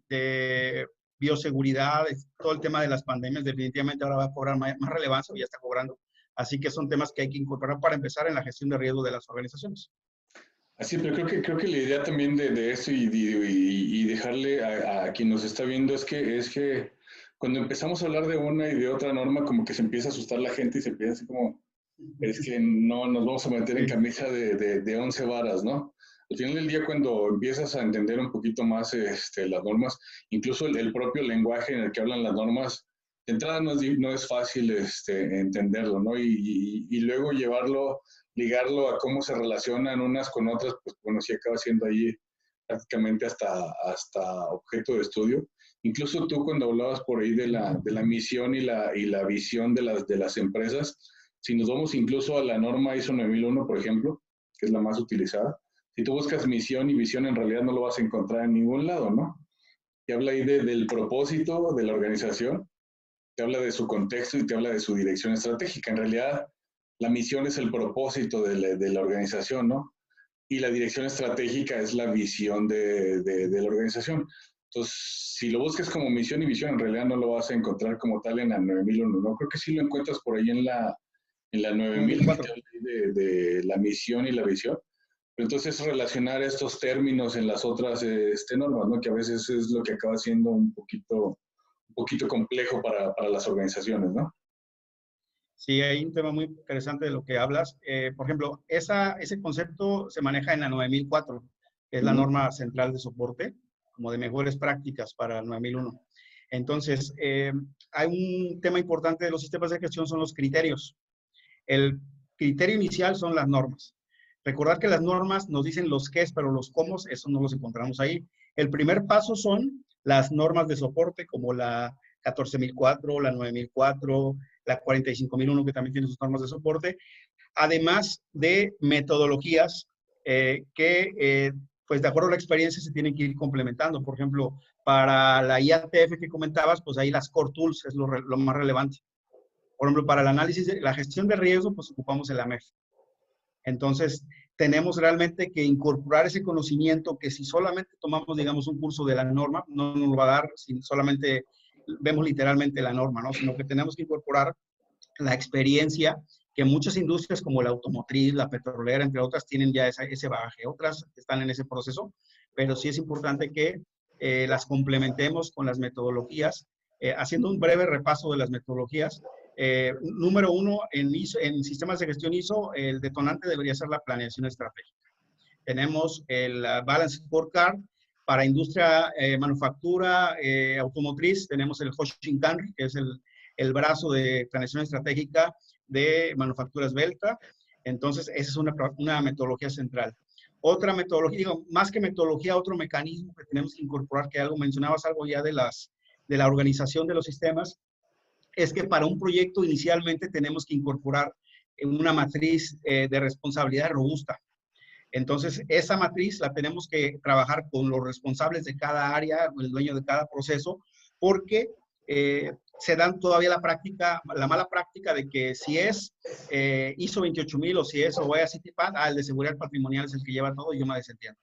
bioseguridad, todo el tema de las pandemias definitivamente ahora va a cobrar más relevancia o ya está cobrando. Así que son temas que hay que incorporar para empezar en la gestión de riesgo de las organizaciones. Así, pero creo que la idea también de eso y dejarle a quien nos está viendo es que cuando empezamos a hablar de una y de otra norma, como que se empieza a asustar la gente y se empieza así como, es que no nos vamos a meter en camisa de 11 varas, ¿no? Al final del día, cuando empiezas a entender un poquito más las normas, incluso el propio lenguaje en el que hablan las normas, de entrada no es fácil entenderlo, ¿no? Y luego ligarlo a cómo se relacionan unas con otras, pues bueno, sí acaba siendo ahí prácticamente hasta objeto de estudio. Incluso tú cuando hablabas por ahí de la misión y la visión de las empresas, si nos vamos incluso a la norma ISO 9001, por ejemplo, que es la más utilizada, si tú buscas misión y visión, en realidad no lo vas a encontrar en ningún lado, ¿no? Te habla ahí del propósito de la organización, te habla de su contexto y te habla de su dirección estratégica. En realidad, la misión es el propósito de la organización, ¿no? Y la dirección estratégica es la visión de la organización. Entonces, si lo buscas como misión y visión, en realidad no lo vas a encontrar como tal en la 9001, ¿no? Creo que sí lo encuentras por ahí en la 9000, de la misión y la visión. Pero entonces, relacionar estos términos en las otras normas, ¿no? Que a veces es lo que acaba siendo un poquito complejo para las organizaciones, ¿no? Sí, hay un tema muy interesante de lo que hablas. Por ejemplo, ese concepto se maneja en la 9004, que es la norma central de soporte, como de mejores prácticas para el 9001. Entonces, hay un tema importante de los sistemas de gestión, son los criterios. El criterio inicial son las normas. Recordar que las normas nos dicen los qués, pero los cómo, eso no los encontramos ahí. El primer paso son las normas de soporte, como la 14004, la 9004, la 45001, que también tiene sus normas de soporte, además de metodologías pues de acuerdo a la experiencia, se tienen que ir complementando. Por ejemplo, para la IATF que comentabas, pues ahí las Core Tools es lo más relevante. Por ejemplo, para el análisis de la gestión de riesgo, pues ocupamos el AMEF. Entonces, tenemos realmente que incorporar ese conocimiento que si solamente tomamos, digamos, un curso de la norma, no nos lo va a dar si solamente vemos literalmente la norma, ¿no? Sino que tenemos que incorporar la experiencia que muchas industrias como la automotriz, la petrolera, entre otras, tienen ya ese bagaje. Otras están en ese proceso, pero sí es importante que las complementemos con las metodologías. Haciendo un breve repaso de las metodologías, número uno, en sistemas de gestión ISO, el detonante debería ser la planeación estratégica. Tenemos el Balance Scorecard. Para industria, manufactura, automotriz, tenemos el Hoshinkanri, que es el brazo de planeación estratégica de manufacturas Belta. Entonces, esa es una metodología central. Otra metodología, digo, más que metodología, otro mecanismo que tenemos que incorporar, que mencionabas algo ya de la organización de los sistemas, es que para un proyecto inicialmente tenemos que incorporar una matriz de responsabilidad robusta. Entonces, esa matriz la tenemos que trabajar con los responsables de cada área, el dueño de cada proceso, porque se dan todavía la mala práctica de que si es ISO 28000 o si es OEA CITIPAT, el de seguridad patrimonial es el que lleva todo y yo me desentiendo.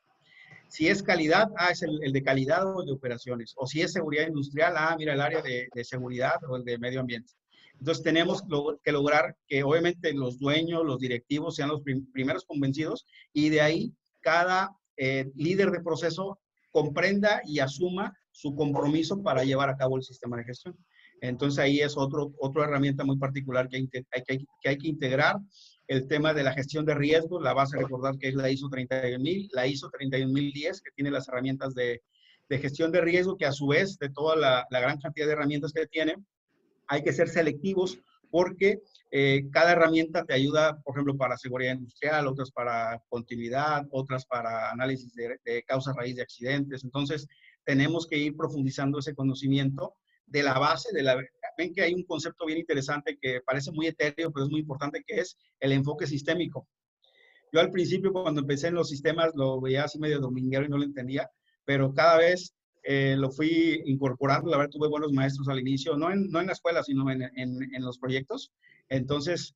Si es calidad, es el de calidad o de operaciones. O si es seguridad industrial, mira el área de seguridad o el de medio ambiente. Entonces tenemos que lograr que obviamente los dueños, los directivos sean los primeros convencidos y de ahí cada líder de proceso comprenda y asuma su compromiso para llevar a cabo el sistema de gestión. Entonces ahí es otra herramienta muy particular que hay que integrar. El tema de la gestión de riesgos, la vas a recordar que es la ISO 31000, la ISO 31010, que tiene las herramientas de gestión de riesgo, que a su vez, de toda la gran cantidad de herramientas que tiene, hay que ser selectivos porque cada herramienta te ayuda, por ejemplo, para seguridad industrial, otras para continuidad, otras para análisis de causas raíz de accidentes. Entonces, tenemos que ir profundizando ese conocimiento de la base, ven que hay un concepto bien interesante que parece muy etéreo, pero es muy importante, que es el enfoque sistémico. Yo al principio, cuando empecé en los sistemas, lo veía así medio dominguero y no lo entendía, pero cada vez lo fui incorporando. La verdad, tuve buenos maestros al inicio, no en la escuela, sino en los proyectos. Entonces,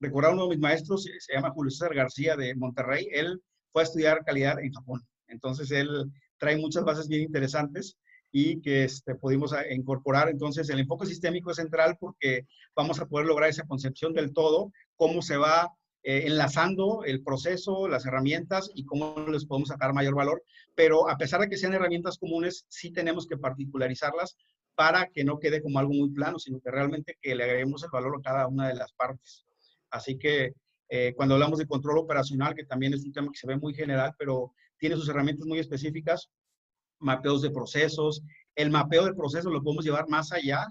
recordar uno de mis maestros, se llama Julio César García de Monterrey. Él fue a estudiar calidad en Japón. Entonces, él trae muchas bases bien interesantes y que pudimos incorporar. Entonces, el enfoque sistémico es central porque vamos a poder lograr esa concepción del todo, cómo se va enlazando el proceso, las herramientas y cómo les podemos sacar mayor valor. Pero a pesar de que sean herramientas comunes, sí tenemos que particularizarlas para que no quede como algo muy plano, sino que realmente que le agreguemos el valor a cada una de las partes. Así que cuando hablamos de control operacional, que también es un tema que se ve muy general, pero tiene sus herramientas muy específicas, mapeos de procesos. El mapeo de procesos lo podemos llevar más allá,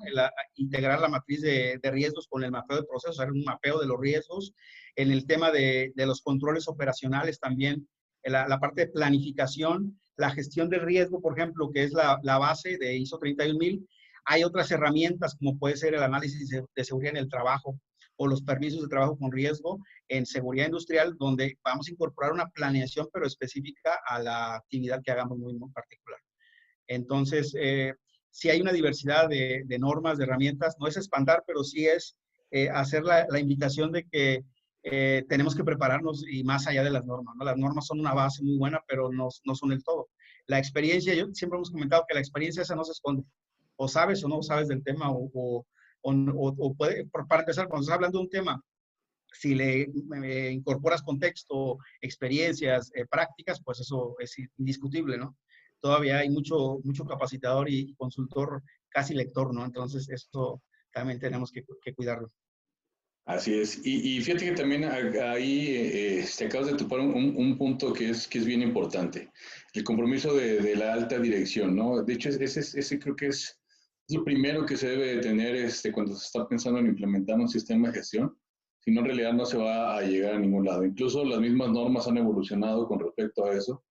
integrar la matriz de riesgos con el mapeo de procesos, hacer un mapeo de los riesgos. En el tema de los controles operacionales también, la parte de planificación, la gestión del riesgo, por ejemplo, que es la base de ISO 31000. Hay otras herramientas como puede ser el análisis de seguridad en el trabajo o los permisos de trabajo con riesgo en seguridad industrial, donde vamos a incorporar una planeación, pero específica a la actividad que hagamos muy particular. Entonces, sí hay una diversidad de normas, de herramientas, no es espantar, pero sí es hacer la invitación de que tenemos que prepararnos y más allá de las normas, ¿no? Las normas son una base muy buena, pero no son el todo. La experiencia, yo siempre hemos comentado que la experiencia esa no se esconde. O sabes o no sabes del tema, o puede, para empezar, cuando estás hablando de un tema, si le incorporas contexto, experiencias, prácticas, pues eso es indiscutible, ¿no? Todavía hay mucho capacitador y consultor casi lector, ¿no? Entonces, esto también tenemos que cuidarlo. Así es. Y fíjate que también ahí te acabas de topar un punto que es bien importante. El compromiso de la alta dirección, ¿no? De hecho, ese creo que es lo primero que se debe de tener cuando se está pensando en implementar un sistema de gestión. Si no, en realidad no se va a llegar a ningún lado. Incluso las mismas normas han evolucionado con respecto a eso.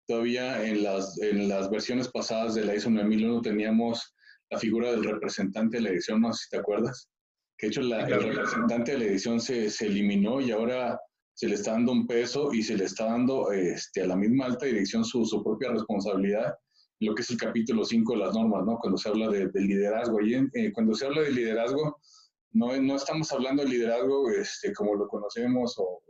Todavía en las versiones pasadas de la ISO 9001 teníamos la figura del representante de la dirección, no sé si te acuerdas. Que de hecho el representante de la edición se eliminó y ahora se le está dando un peso y se le está dando a la misma alta dirección su propia responsabilidad, lo que es el capítulo 5 de las normas, ¿no? Cuando se habla de liderazgo. Y cuando se habla de liderazgo, no estamos hablando de liderazgo como lo conocemos o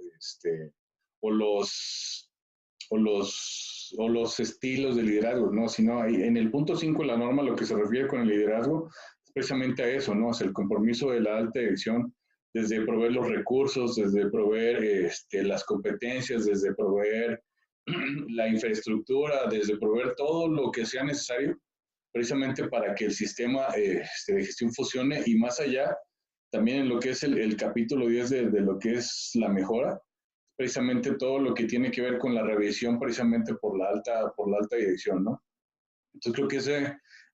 los estilos de liderazgo, ¿no? Sino en el punto 5 de la norma lo que se refiere con el liderazgo precisamente a eso, ¿no? O sea, el compromiso de la alta dirección, desde proveer los recursos, desde proveer las competencias, desde proveer la infraestructura, desde proveer todo lo que sea necesario, precisamente para que el sistema de gestión funcione y más allá, también en lo que es el capítulo 10 de lo que es la mejora, precisamente todo lo que tiene que ver con la revisión precisamente por la alta dirección, ¿no? Entonces creo que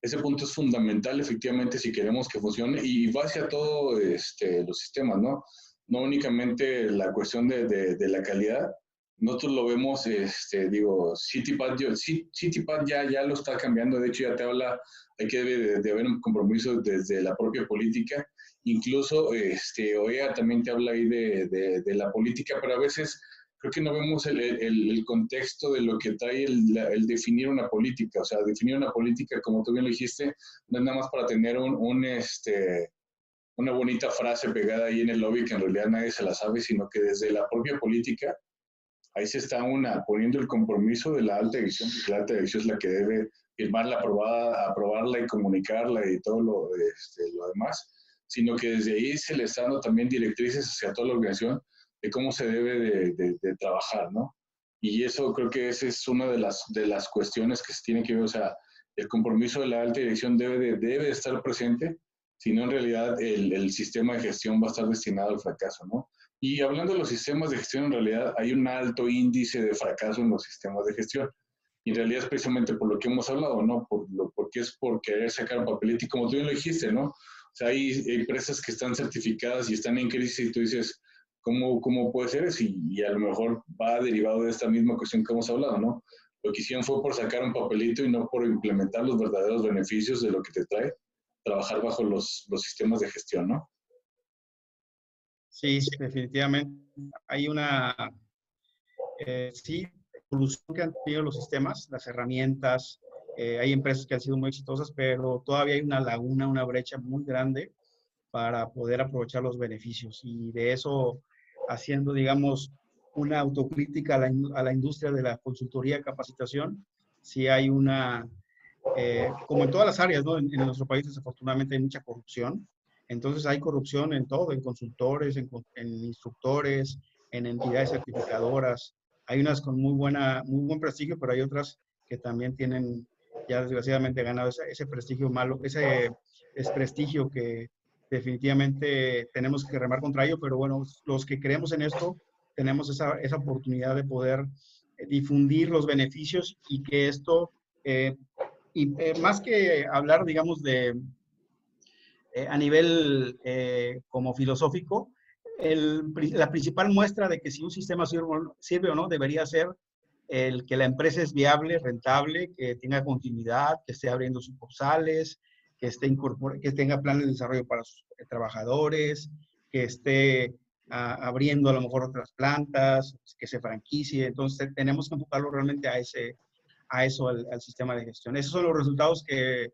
ese punto es fundamental, efectivamente, si queremos que funcione y va hacia todos los sistemas, ¿no? No únicamente la cuestión de la calidad, nosotros lo vemos, digo, CityPad ya lo está cambiando, de hecho ya te habla, hay que debe de haber un compromiso desde la propia política, incluso OEA también te habla ahí de la política, pero a veces creo que no vemos el contexto de lo que trae el definir una política, o sea, definir una política, como tú bien lo dijiste, no es nada más para tener una bonita frase pegada ahí en el lobby que en realidad nadie se la sabe, sino que desde la propia política ahí se está poniendo el compromiso de la alta dirección, porque la alta dirección es la que debe firmarla, aprobarla y comunicarla y todo lo demás, sino que desde ahí se le está dando también directrices hacia toda la organización de cómo se debe de trabajar, ¿no? Y eso creo que esa es una de las cuestiones que se tiene que ver, o sea, el compromiso de la alta dirección debe estar presente, si no en realidad el sistema de gestión va a estar destinado al fracaso, ¿no? Y hablando de los sistemas de gestión, en realidad hay un alto índice de fracaso en los sistemas de gestión. Y en realidad es precisamente por lo que hemos hablado, ¿no? Porque es por querer sacar un papelito. Y como tú bien lo dijiste, ¿no? O sea, hay empresas que están certificadas y están en crisis y tú dices, ¿cómo puede ser eso? Y a lo mejor va derivado de esta misma cuestión que hemos hablado, ¿no? Lo que hicieron fue por sacar un papelito y no por implementar los verdaderos beneficios de lo que te trae trabajar bajo los sistemas de gestión, ¿no? Sí, definitivamente. Hay una, sí, evolución que han tenido los sistemas, las herramientas. Hay empresas que han sido muy exitosas, pero todavía hay una laguna, una brecha muy grande para poder aprovechar los beneficios. Y de eso, haciendo, digamos, una autocrítica a la industria de la consultoría, capacitación, sí hay una, como en todas las áreas, ¿no? En nuestro país, desafortunadamente, hay mucha corrupción. Entonces, hay corrupción en todo, en consultores, en instructores, en entidades certificadoras. Hay unas con muy buen prestigio, pero hay otras que también tienen ya desgraciadamente ganado ese prestigio malo, ese desprestigio que definitivamente tenemos que remar contra ello, pero bueno, los que creemos en esto tenemos esa oportunidad de poder difundir los beneficios y que esto y más que hablar, digamos, a nivel como filosófico, la principal muestra de que si un sistema sirve o no debería ser el que la empresa es viable, rentable, que tenga continuidad, que esté abriendo sucursales, que tenga planes de desarrollo para sus trabajadores, que esté abriendo a lo mejor otras plantas, que se franquicie. Entonces tenemos que enfocarlo realmente a eso, al sistema de gestión. Esos son los resultados que,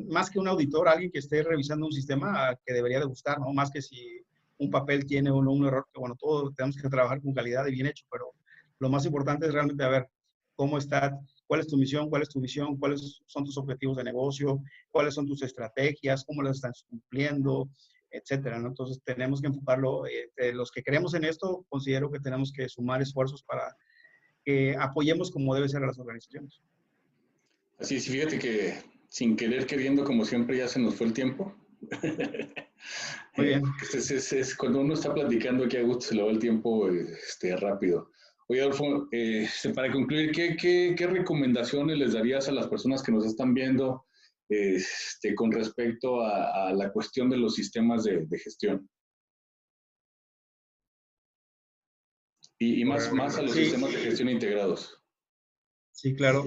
más que un auditor, alguien que esté revisando un sistema que debería de gustar, ¿no? Más que si un papel tiene o no un error, que bueno, todos tenemos que trabajar con calidad y bien hecho, pero lo más importante es realmente a ver cómo está, cuál es tu misión, cuál es tu visión, cuáles son tus objetivos de negocio, cuáles son tus estrategias, cómo las estás cumpliendo, etcétera, ¿no? Entonces tenemos que enfocarlo, los que creemos en esto, considero que tenemos que sumar esfuerzos para que apoyemos como debe ser a las organizaciones. Así es, fíjate que sin querer queriendo, como siempre, ya se nos fue el tiempo. Muy bien. Cuando uno está platicando aquí a gusto, se le va el tiempo rápido. Oye, Adolfo, para concluir, ¿qué recomendaciones les darías a las personas que nos están viendo con respecto a la cuestión de los sistemas de gestión? Y más a los Sí, sistemas de gestión integrados. sí, claro.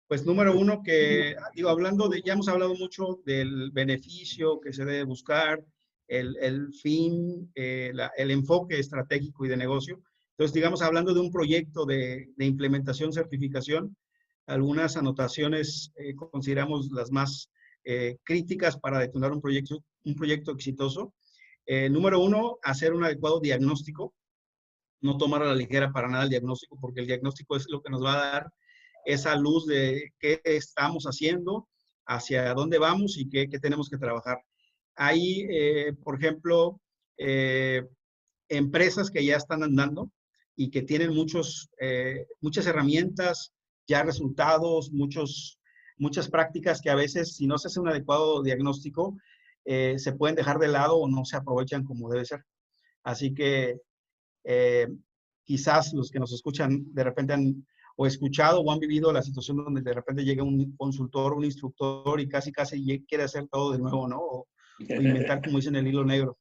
Pues número uno que, digo, ya hemos hablado mucho del beneficio que se debe buscar, el fin, el enfoque estratégico y de negocio. Entonces, digamos, hablando de un proyecto de implementación, certificación, algunas anotaciones consideramos las más críticas para detonar un proyecto exitoso. Número uno, hacer un adecuado diagnóstico, no tomar a la ligera para nada el diagnóstico, porque el diagnóstico es lo que nos va a dar esa luz de qué estamos haciendo, hacia dónde vamos y qué tenemos que trabajar. Hay, por ejemplo, empresas que ya están andando y que tienen muchas herramientas, ya resultados, muchas prácticas que a veces, si no se hace un adecuado diagnóstico, se pueden dejar de lado o no se aprovechan como debe ser. Así que quizás los que nos escuchan de repente han o escuchado o han vivido la situación donde de repente llega un consultor, un instructor y casi quiere hacer todo de nuevo, ¿no? O inventar, como dicen, el hilo negro.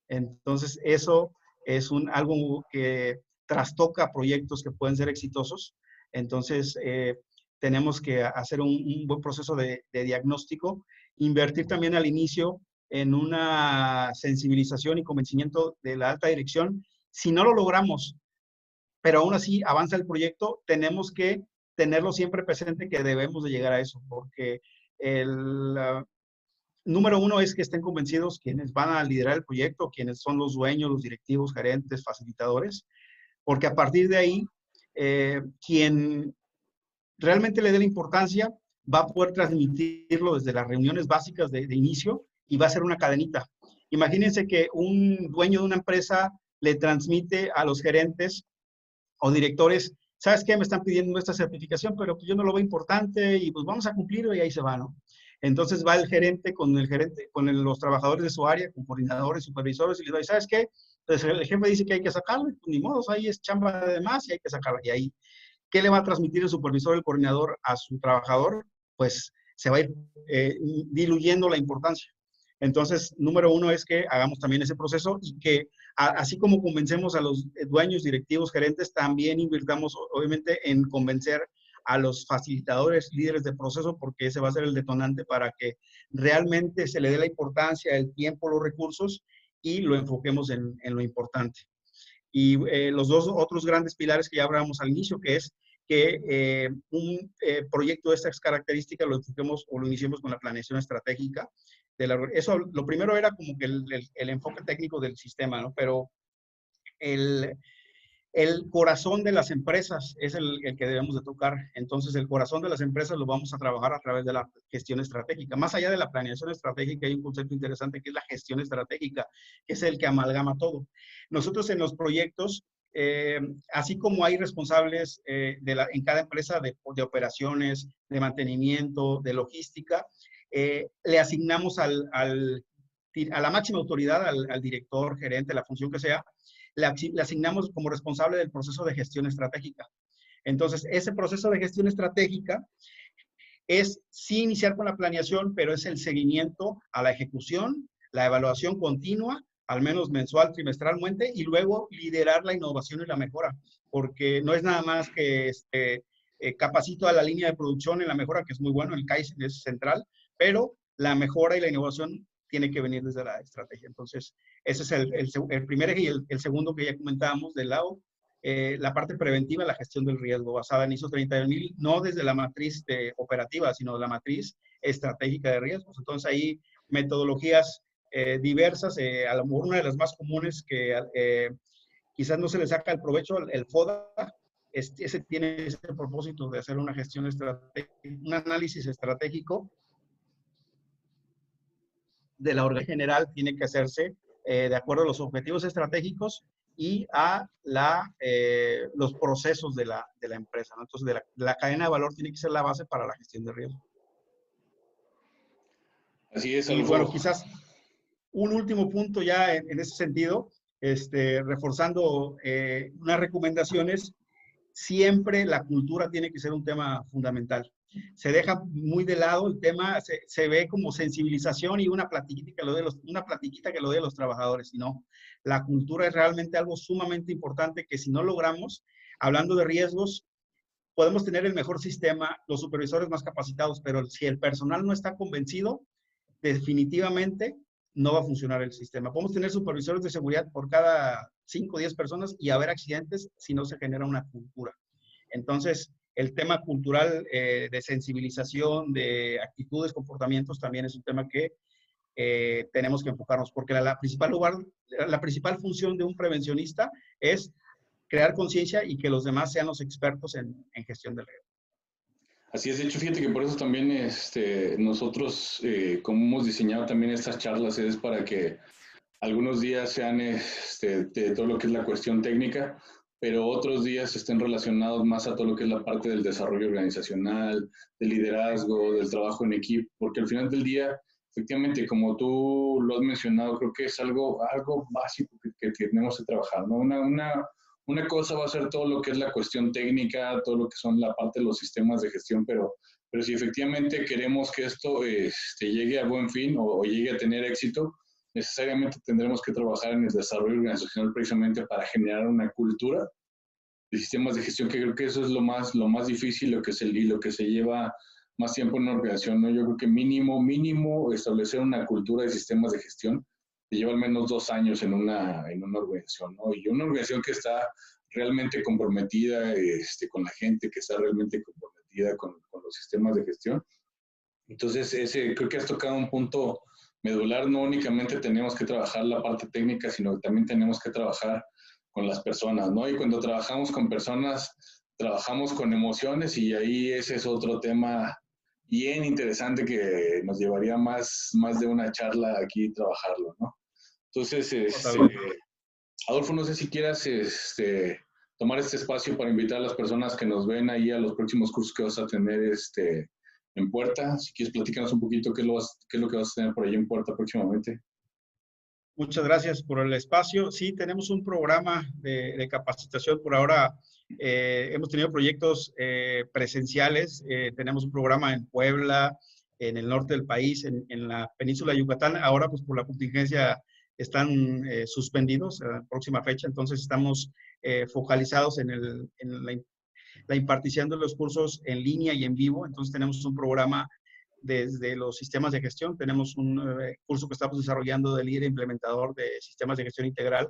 Entonces, eso es algo que trastoca proyectos que pueden ser exitosos. Entonces, tenemos que hacer un buen proceso de diagnóstico, invertir también al inicio en una sensibilización y convencimiento de la alta dirección. Si no lo logramos, pero aún así avanza el proyecto, tenemos que tenerlo siempre presente que debemos de llegar a eso, porque el número uno es que estén convencidos quienes van a liderar el proyecto, quienes son los dueños, los directivos, gerentes, facilitadores, porque a partir de ahí, quien realmente le dé la importancia va a poder transmitirlo desde las reuniones básicas de inicio y va a ser una cadenita. Imagínense que un dueño de una empresa le transmite a los gerentes o directores, ¿sabes qué? Me están pidiendo esta certificación, pero pues yo no lo veo importante y pues vamos a cumplirlo y ahí se va, ¿no? Entonces va el gerente, con los trabajadores de su área, con coordinadores, supervisores, y les dice, ¿sabes qué? Pues el jefe dice que hay que sacarlo, pues ni modo, ahí es chamba de más y hay que sacarlo. Y ahí, ¿qué le va a transmitir el supervisor, el coordinador a su trabajador? Pues se va a ir diluyendo la importancia. Entonces, número uno es que hagamos también ese proceso y que así como convencemos a los dueños, directivos, gerentes, también invirtamos obviamente en convencer a los facilitadores, líderes de proceso, porque ese va a ser el detonante para que realmente se le dé la importancia, el tiempo, los recursos y lo enfoquemos en lo importante. Y los dos otros grandes pilares que ya hablábamos al inicio, que es que un proyecto de estas características lo enfoquemos o lo iniciemos con la planeación estratégica. Eso, lo primero era como que el enfoque técnico del sistema, ¿no? Pero el corazón de las empresas es el que debemos de tocar. Entonces, el corazón de las empresas lo vamos a trabajar a través de la gestión estratégica. Más allá de la planeación estratégica, hay un concepto interesante que es la gestión estratégica, que es el que amalgama todo. Nosotros en los proyectos, así como hay responsables en cada empresa de operaciones, de mantenimiento, de logística, le asignamos a la máxima autoridad, al director, gerente, la función que sea, le asignamos como responsable del proceso de gestión estratégica. Entonces, ese proceso de gestión estratégica es sí iniciar con la planeación, pero es el seguimiento a la ejecución, la evaluación continua, al menos mensual, trimestralmente, y luego liderar la innovación y la mejora, porque no es nada más que capacito a la línea de producción en la mejora, que es muy bueno, el Kaizen es central, pero la mejora y la innovación tiene que venir desde la estrategia. Entonces, ese es el primer eje, y el segundo que ya comentábamos del lado, la parte preventiva, la gestión del riesgo, basada en ISO 30000, no desde la matriz operativa, sino de la matriz estratégica de riesgos. Entonces, ahí metodologías diversas, a lo mejor una de las más comunes que quizás no se le saca el provecho, el FODA, ese tiene ese propósito de hacer una gestión estratégica, un análisis estratégico de la organización general, tiene que hacerse de acuerdo a los objetivos estratégicos y a los procesos de la empresa, ¿no? Entonces, la cadena de valor tiene que ser la base para la gestión de riesgo. Así es, y bueno, quizás un último punto ya en ese sentido, reforzando unas recomendaciones, siempre la cultura tiene que ser un tema fundamental. Se deja muy de lado el tema, se ve como sensibilización y una platiquita que lo dé los trabajadores, sino la cultura es realmente algo sumamente importante que si no logramos, hablando de riesgos, podemos tener el mejor sistema, los supervisores más capacitados, pero si el personal no está convencido, definitivamente no va a funcionar el sistema. Podemos tener supervisores de seguridad por cada 5 o 10 personas y haber accidentes si no se genera una cultura. Entonces, el tema cultural de sensibilización, de actitudes, comportamientos, también es un tema que tenemos que enfocarnos, porque la principal función de un prevencionista es crear conciencia y que los demás sean los expertos en gestión del riesgo. Así es, de hecho, fíjate que por eso también nosotros, como hemos diseñado también estas charlas, es para que algunos días sean de todo lo que es la cuestión técnica, pero otros días estén relacionados más a todo lo que es la parte del desarrollo organizacional, del liderazgo, del trabajo en equipo, porque al final del día, efectivamente, como tú lo has mencionado, creo que es algo básico que tenemos que trabajar, ¿no? Una cosa va a ser todo lo que es la cuestión técnica, todo lo que son la parte de los sistemas de gestión, pero si efectivamente queremos que esto llegue a buen fin o llegue a tener éxito, necesariamente tendremos que trabajar en el desarrollo organizacional precisamente para generar una cultura de sistemas de gestión, que creo que eso es lo más difícil, lo que se lleva más tiempo en una organización, ¿no? Yo creo que mínimo establecer una cultura de sistemas de gestión te lleva al menos 2 años en una organización, ¿no? Y una organización que está realmente comprometida con la gente, que está realmente comprometida con los sistemas de gestión. Entonces, creo que has tocado un punto medular. No únicamente tenemos que trabajar la parte técnica, sino que también tenemos que trabajar con las personas, ¿no? Y cuando trabajamos con personas, trabajamos con emociones, y ahí ese es otro tema bien interesante que nos llevaría más de una charla aquí trabajarlo, ¿no? Entonces, Adolfo, no sé si quieras tomar este espacio para invitar a las personas que nos ven ahí a los próximos cursos que vas a tener en Puerta. Si quieres, platícanos un poquito qué es lo que vas a tener por ahí en Puerta próximamente. Muchas gracias por el espacio. Sí, tenemos un programa de capacitación. Por ahora hemos tenido proyectos presenciales. Tenemos un programa en Puebla, en el norte del país, en la península de Yucatán. Ahora, pues por la contingencia, están suspendidos a la próxima fecha. Entonces, estamos focalizados en la impartición de los cursos en línea y en vivo. Entonces, tenemos un programa desde los sistemas de gestión. Tenemos un curso que estamos desarrollando de líder implementador de sistemas de gestión integral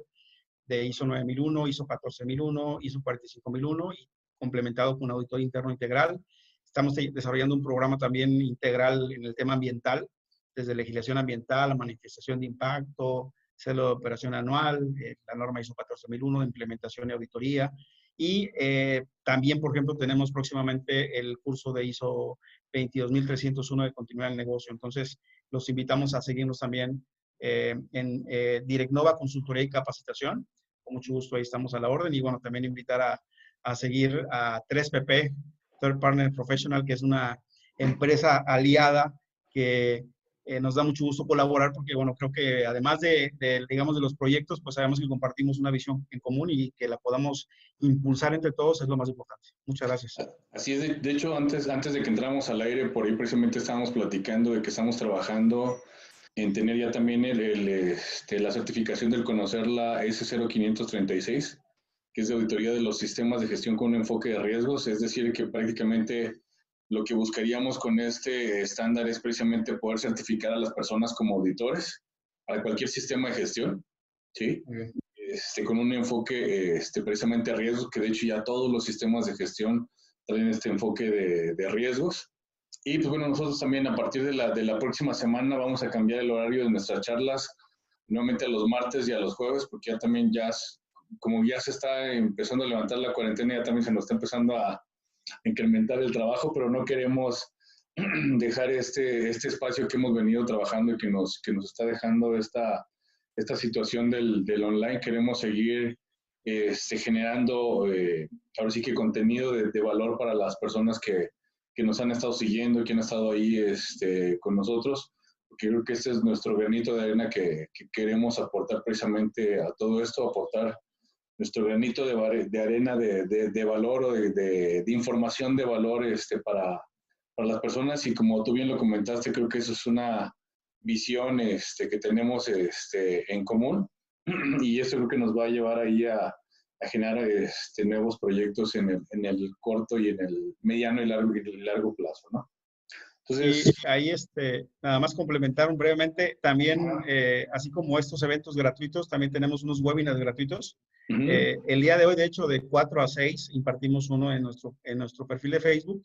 de ISO 9001, ISO 14001, ISO 45001, y complementado con un auditor interno integral. Estamos desarrollando un programa también integral en el tema ambiental, desde legislación ambiental, manifestación de impacto, célula de operación anual, la norma ISO 14001 de implementación y auditoría. Y también, por ejemplo, tenemos próximamente el curso de ISO 22301 de continuidad del negocio. Entonces, los invitamos a seguirnos también en Direcnova Consultoría y Capacitación. Con mucho gusto, ahí estamos a la orden. Y bueno, también invitar a seguir a 3PP, Third Partner Professional, que es una empresa aliada que nos da mucho gusto colaborar, porque bueno, creo que además digamos, de los proyectos, pues sabemos que compartimos una visión en común, y que la podamos impulsar entre todos es lo más importante. Muchas gracias. Así es. De hecho, antes de que entramos al aire, por ahí precisamente estábamos platicando de que estamos trabajando en tener ya también la certificación del conocer la S0536, que es de auditoría de los sistemas de gestión con un enfoque de riesgos. Es decir, que prácticamente lo que buscaríamos con este estándar es precisamente poder certificar a las personas como auditores para cualquier sistema de gestión, ¿sí? Con un enfoque precisamente a riesgos, que de hecho ya todos los sistemas de gestión traen este enfoque de riesgos. Y pues bueno, nosotros también a partir de la próxima semana vamos a cambiar el horario de nuestras charlas nuevamente a los martes y a los jueves, porque ya también como ya se está empezando a levantar la cuarentena, ya también se nos está empezando a incrementar el trabajo, pero no queremos dejar este espacio que hemos venido trabajando y que nos está dejando esta situación del online. Queremos seguir generando, ahora sí que contenido de valor para las personas que nos han estado siguiendo, que han estado ahí con nosotros, porque creo que este es nuestro granito de arena que queremos aportar precisamente a todo esto, aportar nuestro granito de arena de valor, o de información de valor para las personas. Y como tú bien lo comentaste, creo que eso es una visión que tenemos en común, y eso creo que nos va a llevar ahí a generar nuevos proyectos en el corto y en el mediano y largo plazo, ¿no? Entonces, y ahí nada más complementar brevemente, también así como estos eventos gratuitos, también tenemos unos webinars gratuitos. El día de hoy, de hecho, de 4 a 6, impartimos uno en nuestro perfil de Facebook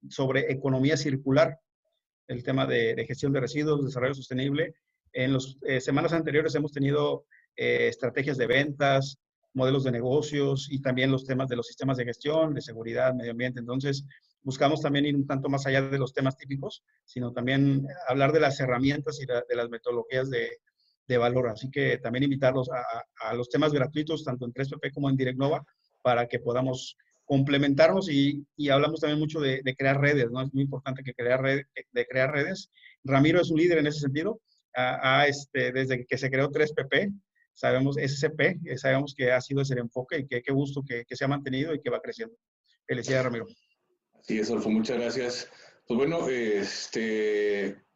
sobre economía circular, el tema de gestión de residuos, desarrollo sostenible. En las semanas anteriores hemos tenido estrategias de ventas, modelos de negocios, y también los temas de los sistemas de gestión, de seguridad, medio ambiente. Entonces, buscamos también ir un tanto más allá de los temas típicos, sino también hablar de las herramientas y de las metodologías de valor. Así que también invitarlos a los temas gratuitos, tanto en 3PP como en Direcnova, para que podamos complementarnos, y hablamos también mucho de crear redes, ¿no? Es muy importante que crear redes. Ramiro es un líder en ese sentido. Desde que se creó 3PP, sabemos SCP, sabemos que ha sido ese el enfoque, y qué gusto que se ha mantenido y que va creciendo. Felicidades, Ramiro. Sí, Adolfo, muchas gracias. Pues bueno,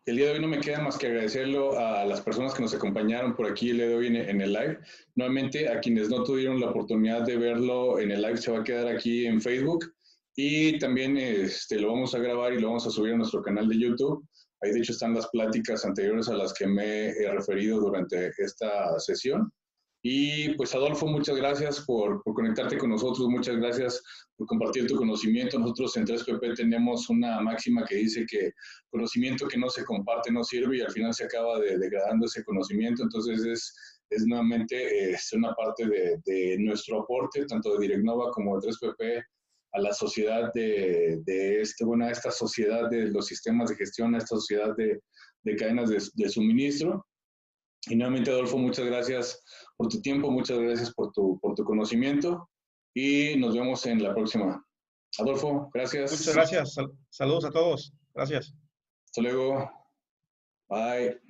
El día de hoy no me queda más que agradecerlo a las personas que nos acompañaron por aquí el día de hoy en el live. Nuevamente, a quienes no tuvieron la oportunidad de verlo en el live, se va a quedar aquí en Facebook. Y también lo vamos a grabar y lo vamos a subir a nuestro canal de YouTube. Ahí de hecho están las pláticas anteriores a las que me he referido durante esta sesión. Y pues Adolfo, muchas gracias por conectarte con nosotros, muchas gracias por compartir tu conocimiento. Nosotros en 3PP tenemos una máxima que dice que conocimiento que no se comparte no sirve y al final se acaba degradando ese conocimiento. Entonces es nuevamente una parte de nuestro aporte, tanto de DirectNova como de 3PP, a la sociedad a esta sociedad de los sistemas de gestión, a esta sociedad de cadenas de suministro. Y nuevamente, Adolfo, muchas gracias por tu tiempo, muchas gracias por tu conocimiento y nos vemos en la próxima. Adolfo, gracias. Muchas gracias. Saludos a todos. Gracias. Hasta luego. Bye.